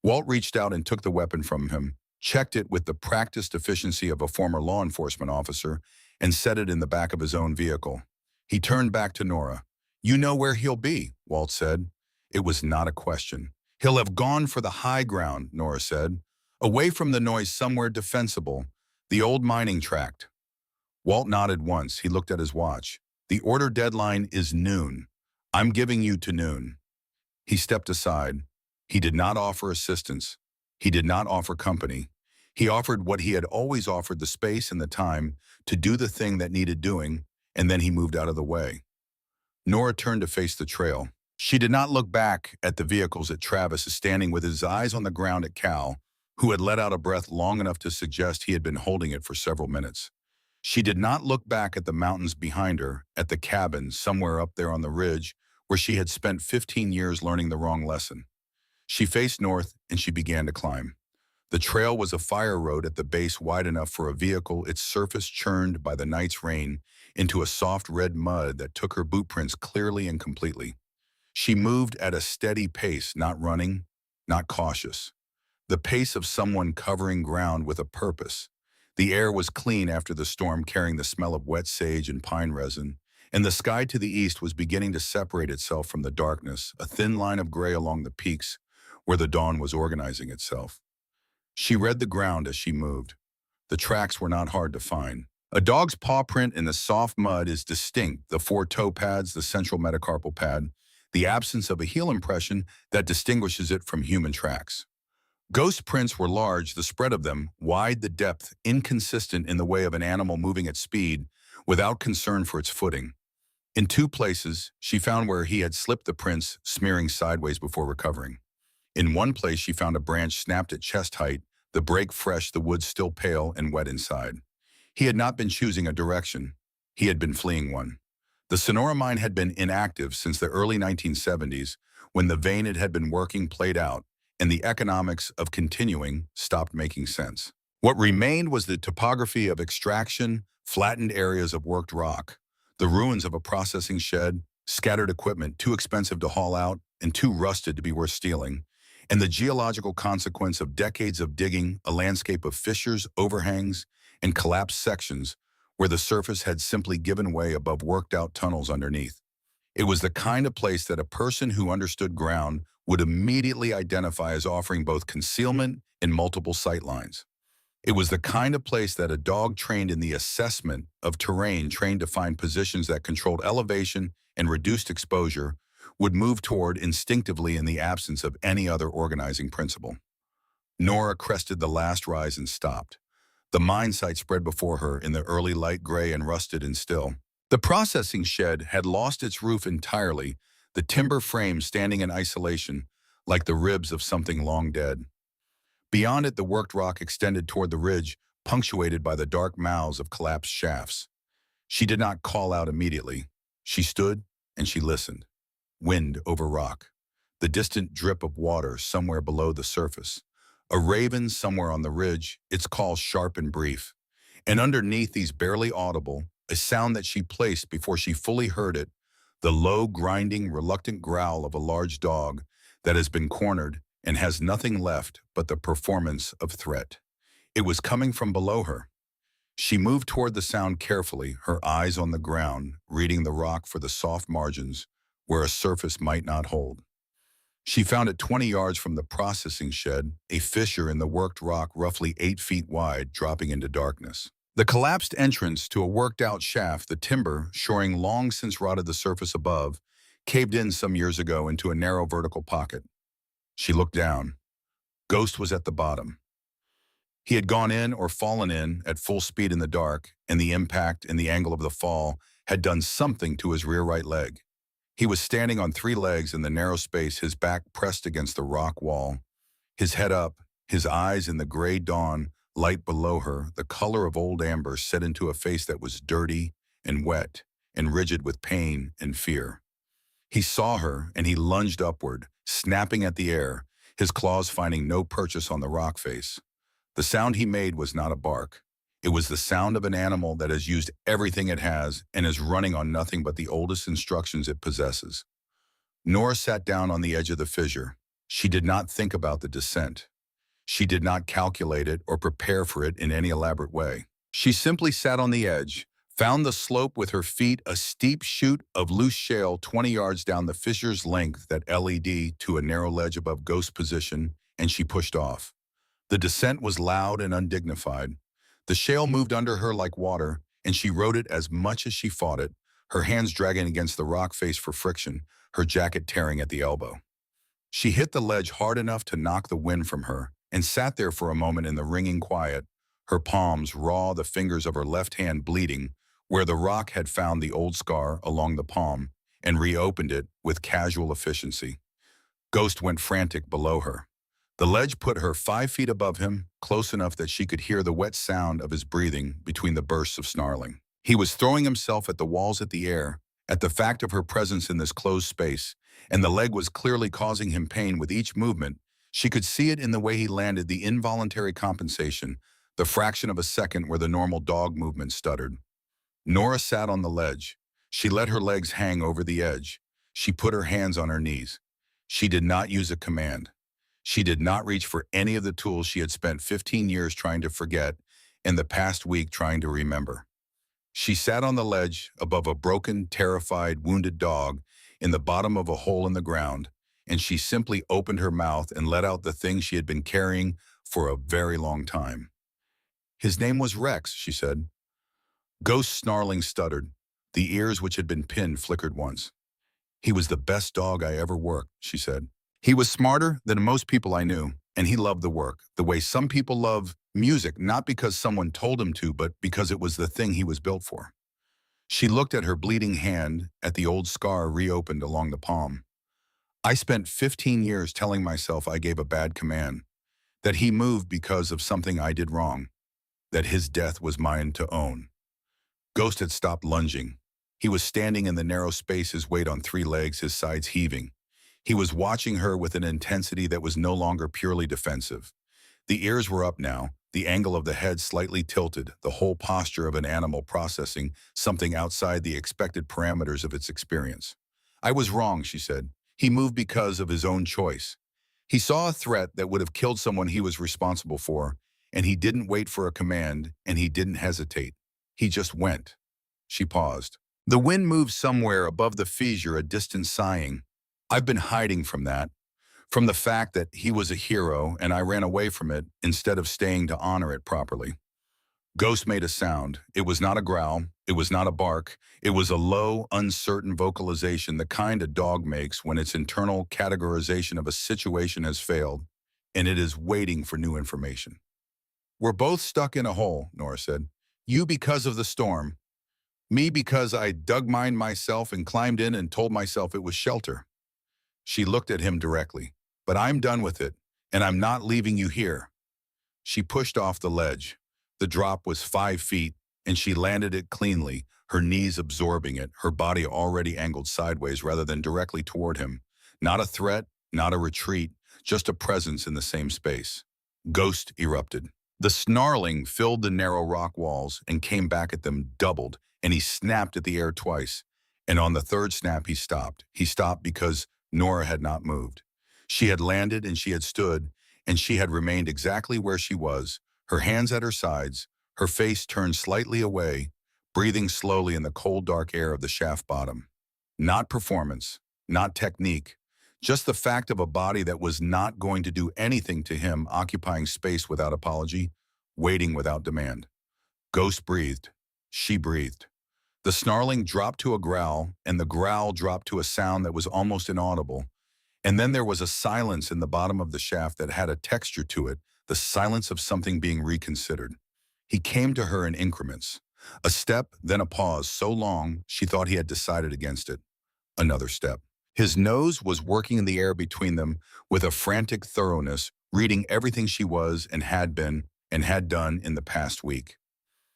A: Walt reached out and took the weapon from him, checked it with the practiced efficiency of a former law enforcement officer, and set it in the back of his own vehicle. He turned back to Nora. "You know where he'll be," Walt said. It was not a question. "He'll have gone for the high ground," Nora said. "Away from the noise, somewhere defensible. The old mining tract." Walt nodded once. He looked at his watch. "The order deadline is noon. I'm giving you to noon." He stepped aside. He did not offer assistance. He did not offer company. He offered what he had always offered, the space and the time to do the thing that needed doing, and then he moved out of the way. Nora turned to face the trail. She did not look back at the vehicles at Travis standing with his eyes on the ground at Cal, who had let out a breath long enough to suggest he had been holding it for several minutes. She did not look back at the mountains behind her, at the cabin somewhere up there on the ridge where she had spent 15 years learning the wrong lesson. She faced north and she began to climb. The trail was a fire road at the base wide enough for a vehicle, its surface churned by the night's rain into a soft red mud that took her boot prints clearly and completely. She moved at a steady pace, not running, not cautious. The pace of someone covering ground with a purpose. The air was clean after the storm, carrying the smell of wet sage and pine resin, and the sky to the east was beginning to separate itself from the darkness, a thin line of gray along the peaks where the dawn was organizing itself. She read the ground as she moved. The tracks were not hard to find. A dog's paw print in the soft mud is distinct, the 4 toe pads, the central metacarpal pad, the absence of a heel impression that distinguishes it from human tracks. Ghost prints were large, the spread of them, wide, the depth, inconsistent in the way of an animal moving at speed without concern for its footing. In 2 places, she found where he had slipped the prints, smearing sideways before recovering. In one place, she found a branch snapped at chest height, the break fresh, the wood still pale and wet inside. He had not been choosing a direction. He had been fleeing one. The Sonora mine had been inactive since the early 1970s, when the vein it had been working played out, and the economics of continuing stopped making sense. What remained was the topography of extraction, flattened areas of worked rock, the ruins of a processing shed, scattered equipment too expensive to haul out and too rusted to be worth stealing, and the geological consequence of decades of digging, a landscape of fissures, overhangs, and collapsed sections where the surface had simply given way above worked-out tunnels underneath. It was the kind of place that a person who understood ground would immediately identify as offering both concealment and multiple sight lines. It was the kind of place that a dog trained in the assessment of terrain, trained to find positions that controlled elevation and reduced exposure, would move toward instinctively in the absence of any other organizing principle. Nora crested the last rise and stopped. The mine site spread before her in the early light gray and rusted and still. The processing shed had lost its roof entirely, the timber frame standing in isolation, like the ribs of something long dead. Beyond it, the worked rock extended toward the ridge, punctuated by the dark mouths of collapsed shafts. She did not call out immediately. She stood and she listened. Wind over rock. The distant drip of water somewhere below the surface. A raven somewhere on the ridge, its call sharp and brief. And underneath these barely audible, a sound that she placed before she fully heard it, the low, grinding, reluctant growl of a large dog that has been cornered and has nothing left but the performance of threat. It was coming from below her. She moved toward the sound carefully, her eyes on the ground, reading the rock for the soft margins where a surface might not hold. She found it 20 yards from the processing shed, a fissure in the worked rock roughly 8 feet wide, dropping into darkness. The collapsed entrance to a worked-out shaft, the timber, shoring long since rotted the surface above, caved in some years ago into a narrow vertical pocket. She looked down. Ghost was at the bottom. He had gone in or fallen in at full speed in the dark, and the impact and the angle of the fall had done something to his rear right leg. He was standing on 3 legs in the narrow space, his back pressed against the rock wall, his head up, his eyes in the gray dawn light below her, the color of old amber set into a face that was dirty and wet and rigid with pain and fear. He saw her and he lunged upward, snapping at the air, his claws finding no purchase on the rock face. The sound he made was not a bark. It was the sound of an animal that has used everything it has and is running on nothing but the oldest instructions it possesses. Nora sat down on the edge of the fissure. She did not think about the descent. She did not calculate it or prepare for it in any elaborate way. She simply sat on the edge, found the slope with her feet, a steep chute of loose shale 20 yards down the fissure's length that led to a narrow ledge above Ghost's position, and she pushed off. The descent was loud and undignified. The shale moved under her like water, and she rode it as much as she fought it, her hands dragging against the rock face for friction, her jacket tearing at the elbow. She hit the ledge hard enough to knock the wind from her, and sat there for a moment in the ringing quiet, her palms raw, the fingers of her left hand bleeding, where the rock had found the old scar along the palm and reopened it with casual efficiency. Ghost went frantic below her. The ledge put her 5 feet above him, close enough that she could hear the wet sound of his breathing between the bursts of snarling. He was throwing himself at the walls, at the air, at the fact of her presence in this closed space, and the leg was clearly causing him pain with each movement. She could see it in the way he landed, the involuntary compensation, the fraction of a second where the normal dog movement stuttered. Nora sat on the ledge. She let her legs hang over the edge. She put her hands on her knees. She did not use a command. She did not reach for any of the tools she had spent 15 years trying to forget and the past week trying to remember. She sat on the ledge above a broken, terrified, wounded dog in the bottom of a hole in the ground, and she simply opened her mouth and let out the thing she had been carrying for a very long time. His name was Rex, she said. Ghost snarling stuttered. The ears which had been pinned flickered once. He was the best dog I ever worked, she said. He was smarter than most people I knew, and he loved the work, the way some people love music, not because someone told him to, but because it was the thing he was built for. She looked at her bleeding hand, at the old scar reopened along the palm. I spent 15 years telling myself I gave a bad command, that he moved because of something I did wrong, that his death was mine to own. Ghost had stopped lunging. He was standing in the narrow space, his weight on 3 legs, his sides heaving. He was watching her with an intensity that was no longer purely defensive. The ears were up now, the angle of the head slightly tilted, the whole posture of an animal processing something outside the expected parameters of its experience. I was wrong, she said. He moved because of his own choice. He saw a threat that would have killed someone he was responsible for, and he didn't wait for a command, and he didn't hesitate. He just went. She paused. The wind moved somewhere above the fissure, a distant sighing. I've been hiding from that, from the fact that he was a hero, and I ran away from it instead of staying to honor it properly. Ghost made a sound. It was not a growl. It was not a bark. It was a low, uncertain vocalization, the kind a dog makes when its internal categorization of a situation has failed, and it is waiting for new information. We're both stuck in a hole, Nora said. You because of the storm. Me because I dug mine myself and climbed in and told myself it was shelter. She looked at him directly. But I'm done with it, and I'm not leaving you here. She pushed off the ledge. The drop was 5 feet, and she landed it cleanly, her knees absorbing it, her body already angled sideways rather than directly toward him. Not a threat, not a retreat, just a presence in the same space. Ghost erupted. The snarling filled the narrow rock walls and came back at them doubled, and he snapped at the air twice. And on the third snap, he stopped. He stopped because Nora had not moved. She had landed and she had stood, and she had remained exactly where she was, her hands at her sides, her face turned slightly away, breathing slowly in the cold, dark air of the shaft bottom. Not performance, not technique, just the fact of a body that was not going to do anything to him, occupying space without apology, waiting without demand. Ghost breathed. She breathed. The snarling dropped to a growl, and the growl dropped to a sound that was almost inaudible. And then there was a silence in the bottom of the shaft that had a texture to it, the silence of something being reconsidered. He came to her in increments. A step, then a pause so long she thought he had decided against it. Another step. His nose was working in the air between them with a frantic thoroughness, reading everything she was and had been and had done in the past week.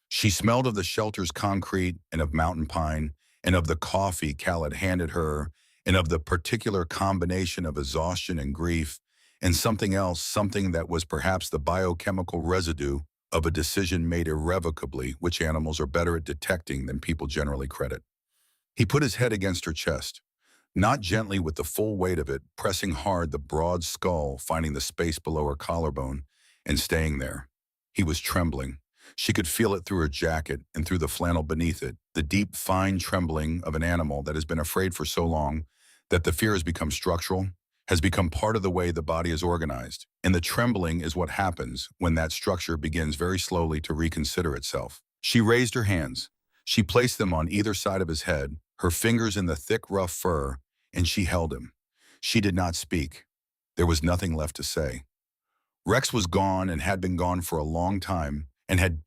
A: She smelled of the shelter's concrete and of mountain pine and of the coffee Cal had handed her and of the particular combination of exhaustion and grief and something else, something that was perhaps the biochemical residue of a decision made irrevocably, which animals are better at detecting than people generally credit. He put his head against her chest, not gently with the full weight of it, pressing hard the broad skull, finding the space below her collarbone, and staying there. He was trembling. She could feel it through her jacket and through the flannel beneath it, the deep, fine trembling of an animal that has been afraid for so long that the fear has become structural, has become part of the way the body is organized. And the trembling is what happens when that structure begins very slowly to reconsider itself. She raised her hands. She placed them on either side of his head, her fingers in the thick, rough fur, and she held him. She did not speak. There was nothing left to say. Rex was gone and had been gone for a long time, and had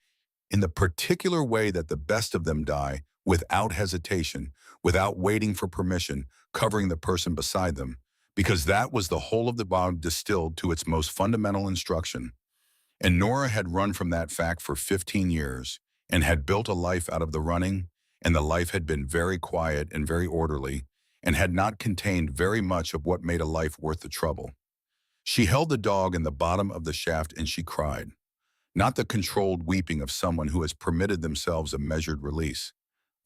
A: in the particular way that the best of them die, without hesitation, without waiting for permission, covering the person beside them, because that was the whole of the bond distilled to its most fundamental instruction. And Nora had run from that fact for 15 years and had built a life out of the running, and the life had been very quiet and very orderly and had not contained very much of what made a life worth the trouble. She held the dog in the bottom of the shaft and she cried. Not the controlled weeping of someone who has permitted themselves a measured release.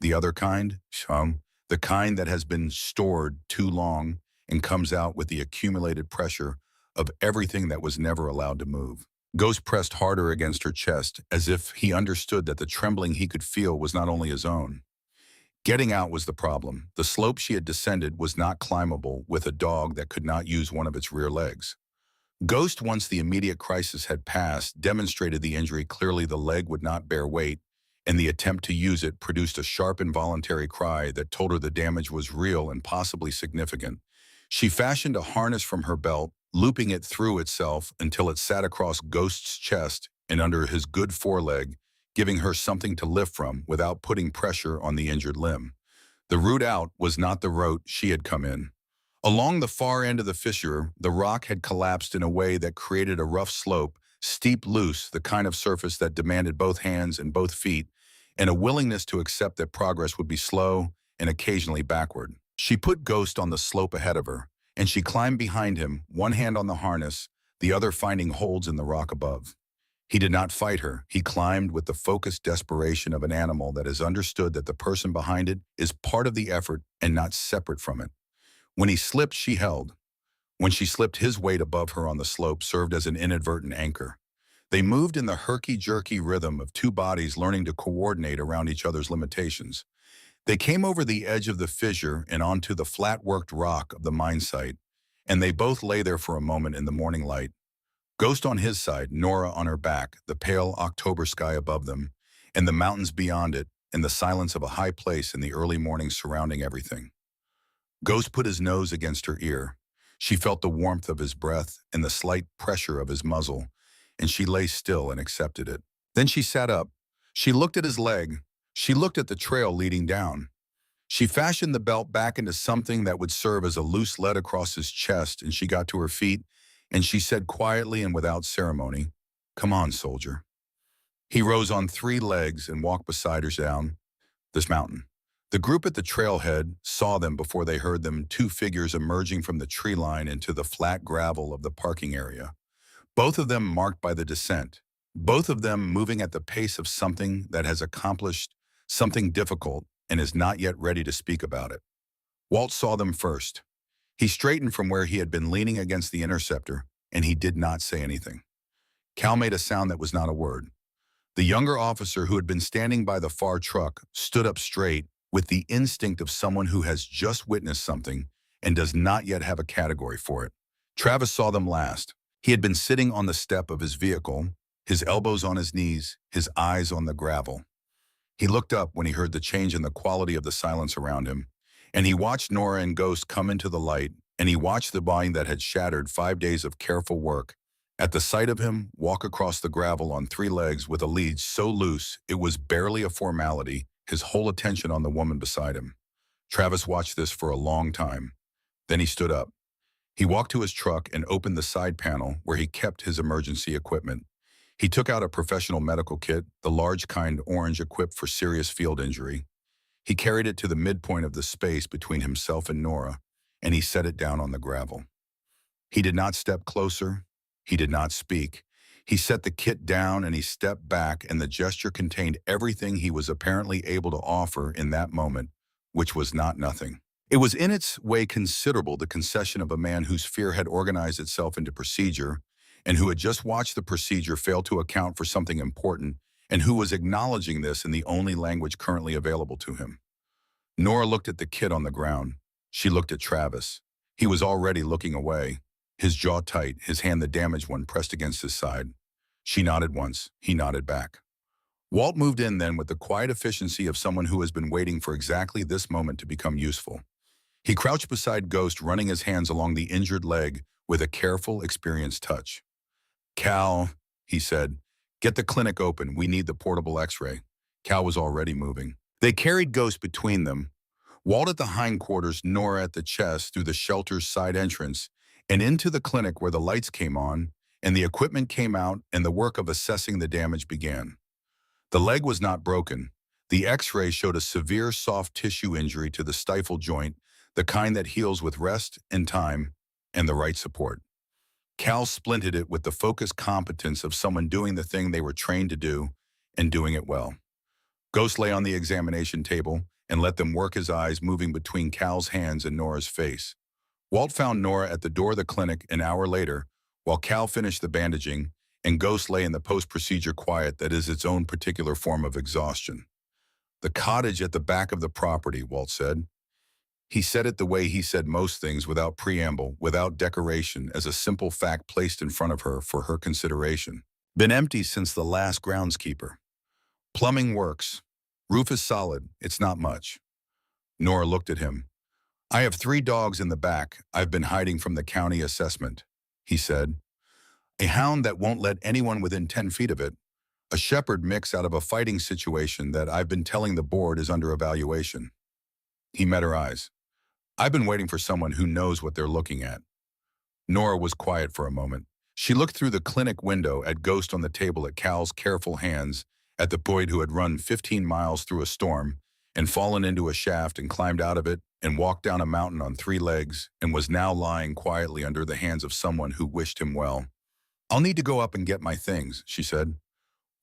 A: The other kind, the kind that has been stored too long and comes out with the accumulated pressure of everything that was never allowed to move. Ghost pressed harder against her chest, as if he understood that the trembling he could feel was not only his own. Getting out was the problem. The slope she had descended was not climbable with a dog that could not use one of its rear legs. Ghost, once the immediate crisis had passed, demonstrated the injury clearly. The leg would not bear weight, and the attempt to use it produced a sharp involuntary cry that told her the damage was real and possibly significant. She fashioned a harness from her belt, looping it through itself until it sat across Ghost's chest and under his good foreleg, giving her something to lift from without putting pressure on the injured limb. The route out was not the route she had come in. Along the far end of the fissure, the rock had collapsed in a way that created a rough slope, steep loose, the kind of surface that demanded both hands and both feet, and a willingness to accept that progress would be slow and occasionally backward. She put Ghost on the slope ahead of her, and she climbed behind him, one hand on the harness, the other finding holds in the rock above. He did not fight her. He climbed with the focused desperation of an animal that has understood that the person behind it is part of the effort and not separate from it. When he slipped, she held. When she slipped, his weight above her on the slope served as an inadvertent anchor. They moved in the herky-jerky rhythm of two bodies learning to coordinate around each other's limitations. They came over the edge of the fissure and onto the flat-worked rock of the mine site, and they both lay there for a moment in the morning light. Ghost on his side, Nora on her back, the pale October sky above them, and the mountains beyond it, and the silence of a high place in the early morning surrounding everything. Ghost put his nose against her ear. She felt the warmth of his breath and the slight pressure of his muzzle, and she lay still and accepted it. Then she sat up. She looked at his leg. She looked at the trail leading down. She fashioned the belt back into something that would serve as a loose lead across his chest, and she got to her feet, and she said quietly and without ceremony, "Come on, soldier." He rose on 3 legs and walked beside her down this mountain. The group at the trailhead saw them before they heard them, 2 figures emerging from the tree line into the flat gravel of the parking area. Both of them marked by the descent. Both of them moving at the pace of something that has accomplished something difficult and is not yet ready to speak about it. Walt saw them first. He straightened from where he had been leaning against the interceptor, and he did not say anything. Cal made a sound that was not a word. The younger officer who had been standing by the far truck stood up straight, with the instinct of someone who has just witnessed something and does not yet have a category for it. Travis saw them last. He had been sitting on the step of his vehicle, his elbows on his knees, his eyes on the gravel. He looked up when he heard the change in the quality of the silence around him, and he watched Nora and Ghost come into the light, and he watched the body that had shattered 5 days of careful work, at the sight of him, walk across the gravel on 3 legs with a lead so loose it was barely a formality, his whole attention on the woman beside him. Travis watched this for a long time. Then he stood up. He walked to his truck and opened the side panel where he kept his emergency equipment. He took out a professional medical kit, the large kind orange equipped for serious field injury. He carried it to the midpoint of the space between himself and Nora, and he set it down on the gravel. He did not step closer. He did not speak. He set the kit down and he stepped back, and the gesture contained everything he was apparently able to offer in that moment, which was not nothing. It was in its way considerable, the concession of a man whose fear had organized itself into procedure, and who had just watched the procedure fail to account for something important, and who was acknowledging this in the only language currently available to him. Nora looked at the kit on the ground. She looked at Travis. He was already looking away, his jaw tight, his hand, the damaged one, pressed against his side. She nodded once. He nodded back. Walt moved in then with the quiet efficiency of someone who has been waiting for exactly this moment to become useful. He crouched beside Ghost, running his hands along the injured leg with a careful, experienced touch. "Cal," he said, Get the clinic open. We need the portable x-ray. Cal was already moving. They carried Ghost between them, Walt at the hindquarters, Nora at the chest through the shelter's side entrance, and into the clinic where the lights came on, and the equipment came out, and the work of assessing the damage began. The leg was not broken. The x-ray showed a severe soft tissue injury to the stifle joint, the kind that heals with rest and time, and the right support. Cal splinted it with the focused competence of someone doing the thing they were trained to do, and doing it well. Ghost lay on the examination table and let them work, his eyes moving between Cal's hands and Nora's face. Walt found Nora at the door of the clinic an hour later, while Cal finished the bandaging, and Ghost lay in the post-procedure quiet that is its own particular form of exhaustion. The cottage at the back of the property, Walt said. He said it the way he said most things, without preamble, without decoration, as a simple fact placed in front of her for her consideration. Been empty since the last groundskeeper. Plumbing works. Roof is solid. It's not much. Nora looked at him. I have 3 dogs in the back I've been hiding from the county assessment, he said. A hound that won't let anyone within 10 feet of it. A shepherd mix out of a fighting situation that I've been telling the board is under evaluation. He met her eyes. I've been waiting for someone who knows what they're looking at. Nora was quiet for a moment. She looked through the clinic window at Ghost on the table, at Cal's careful hands, at the boy who had run 15 miles through a storm and fallen into a shaft and climbed out of it and walked down a mountain on 3 legs and was now lying quietly under the hands of someone who wished him well. I'll need to go up and get my things, she said.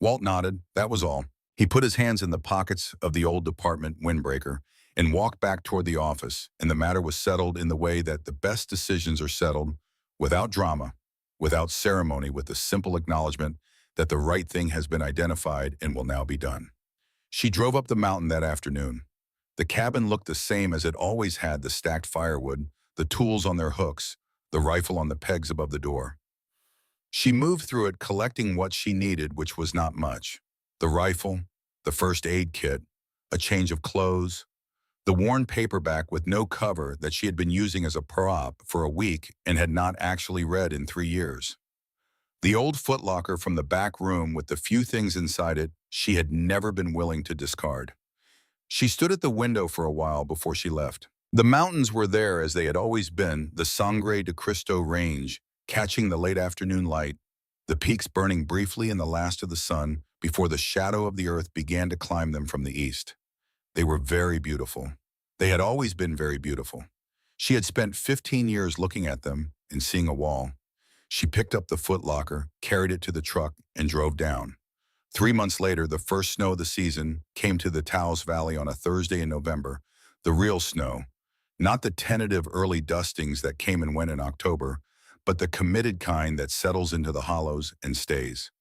A: Walt nodded. That was all. He put his hands in the pockets of the old department windbreaker and walked back toward the office, and the matter was settled in the way that the best decisions are settled, without drama, without ceremony, with the simple acknowledgement that the right thing has been identified and will now be done. She drove up the mountain that afternoon. The cabin looked the same as it always had, the stacked firewood, the tools on their hooks, the rifle on the pegs above the door. She moved through it, collecting what she needed, which was not much. The rifle, the first aid kit, a change of clothes, the worn paperback with no cover that she had been using as a prop for a week and had not actually read in 3 years. The old footlocker from the back room with the few things inside it she had never been willing to discard. She stood at the window for a while before she left. The mountains were there as they had always been, the Sangre de Cristo Range, catching the late afternoon light, the peaks burning briefly in the last of the sun before the shadow of the earth began to climb them from the east. They were very beautiful. They had always been very beautiful. She had spent 15 years looking at them and seeing a wall. She picked up the footlocker, carried it to the truck, and drove down. 3 months later, the first snow of the season came to the Taos Valley on a Thursday in November, the real snow, not the tentative early dustings that came and went in October, but the committed kind that settles into the hollows and stays.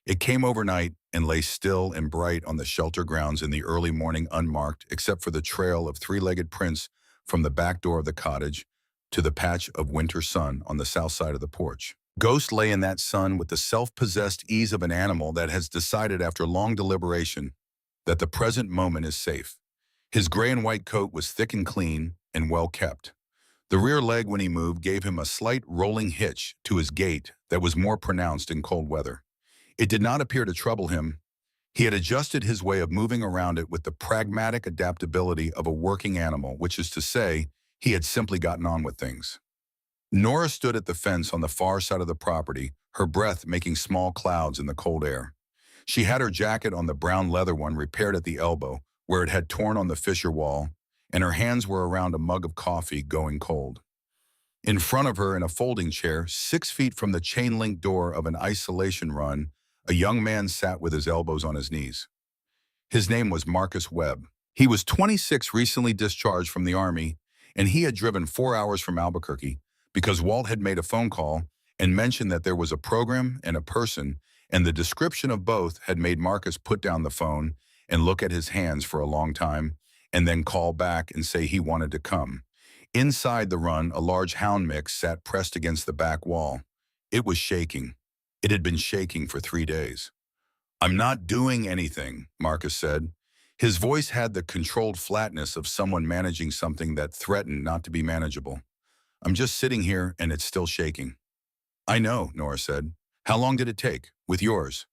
A: It came overnight and lay still and bright on the shelter grounds in the early morning, unmarked except for the trail of 3-legged prints from the back door of the cottage to the patch of winter sun on the south side of the porch. Ghost lay in that sun with the self-possessed ease of an animal that has decided after long deliberation that the present moment is safe. His gray and white coat was thick and clean and well kept. The rear leg, when he moved, gave him a slight rolling hitch to his gait that was more pronounced in cold weather. It did not appear to trouble him. He had adjusted his way of moving around it with the pragmatic adaptability of a working animal, which is to say, he had simply gotten on with things. Nora stood at the fence on the far side of the property, her breath making small clouds in the cold air. She had her jacket, on the brown leather one, repaired at the elbow, where it had torn on the fissure wall, and her hands were around a mug of coffee going cold. In front of her, in a folding chair, 6 feet from the chain-link door of an isolation run, a young man sat with his elbows on his knees. His name was Marcus Webb. He was 26, recently discharged from the Army, and he had driven 4 hours from Albuquerque because Walt had made a phone call and mentioned that there was a program and a person, and the description of both had made Marcus put down the phone and look at his hands for a long time, and then call back and say he wanted to come. Inside the run, a large hound mix sat pressed against the back wall. It was shaking. It had been shaking for 3 days. I'm not doing anything, Marcus said. His voice had the controlled flatness of someone managing something that threatened not to be manageable. I'm just sitting here and it's still shaking. I know, Nora said. How long did it take, with yours?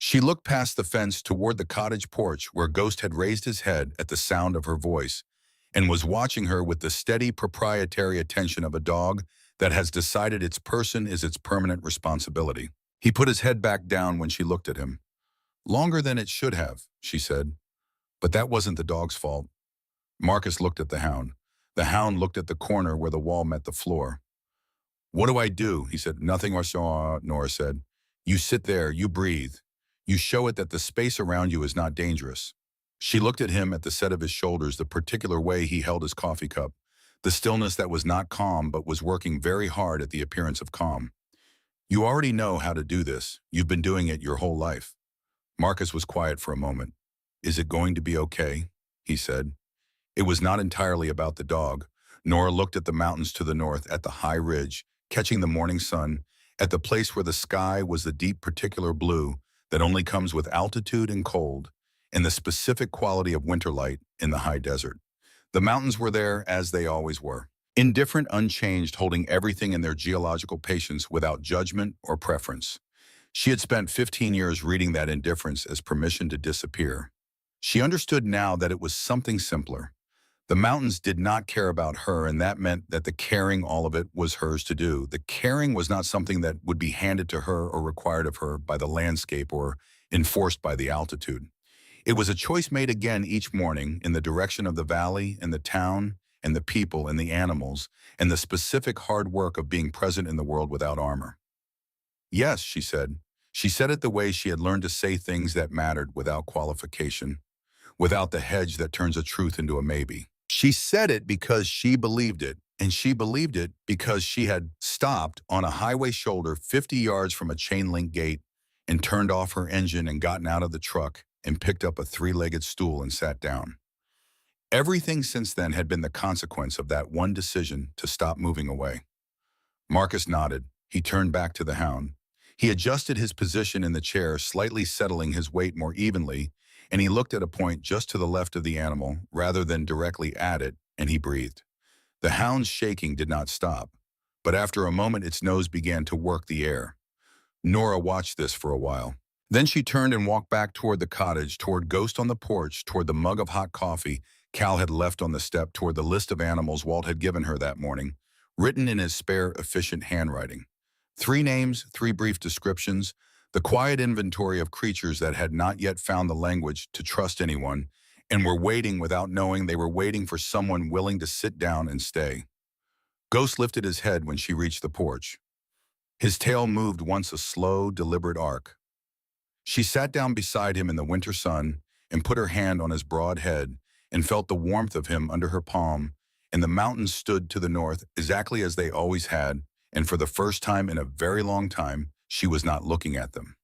A: She looked past the fence toward the cottage porch where Ghost had raised his head at the sound of her voice and was watching her with the steady proprietary attention of a dog that has decided its person is its permanent responsibility. He put his head back down when she looked at him. Longer than it should have, she said. But that wasn't the dog's fault. Marcus looked at the hound. The hound looked at the corner where the wall met the floor. What do I do? He said. Nothing, Nora said. You sit there, you breathe. You show it that the space around you is not dangerous. She looked at him at the set of his shoulders, the particular way he held his coffee cup, the stillness that was not calm but was working very hard at the appearance of calm. You already know how to do this. You've been doing it your whole life. Marcus was quiet for a moment. Is it going to be okay? He said. It was not entirely about the dog. Nora looked at the mountains to the north, at the high ridge, catching the morning sun, at the place where the sky was the deep particular blue that only comes with altitude and cold, and the specific quality of winter light in the high desert. The mountains were there as they always were, indifferent, unchanged, holding everything in their geological patience without judgment or preference. She had spent 15 years reading that indifference as permission to disappear. She understood now that it was something simpler. The mountains did not care about her, and that meant that the caring, all of it, was hers to do. The caring was not something that would be handed to her or required of her by the landscape or enforced by the altitude. It was a choice made again each morning in the direction of the valley and the town and the people and the animals and the specific hard work of being present in the world without armor. Yes, she said. She said it the way she had learned to say things that mattered without qualification, without the hedge that turns a truth into a maybe. She said it because she believed it, and she believed it because she had stopped on a highway shoulder 50 yards from a chain-link gate and turned off her engine and gotten out of the truck and picked up a three-legged stool and sat down. Everything since then had been the consequence of that one decision to stop moving away. Marcus nodded. He turned back to the hound. He adjusted his position in the chair, slightly settling his weight more evenly, and he looked at a point just to the left of the animal, rather than directly at it, and he breathed. The hound's shaking did not stop, but after a moment its nose began to work the air. Nora watched this for a while. Then she turned and walked back toward the cottage, toward Ghost on the porch, toward the mug of hot coffee Cal had left on the step, toward the list of animals Walt had given her that morning, written in his spare, efficient handwriting. 3 names, 3 brief descriptions, the quiet inventory of creatures that had not yet found the language to trust anyone and were waiting without knowing they were waiting for someone willing to sit down and stay. Ghost lifted his head when she reached the porch. His tail moved once a slow, deliberate arc. She sat down beside him in the winter sun and put her hand on his broad head and felt the warmth of him under her palm, and the mountains stood to the north exactly as they always had, and for the first time in a very long time, she was not looking at them.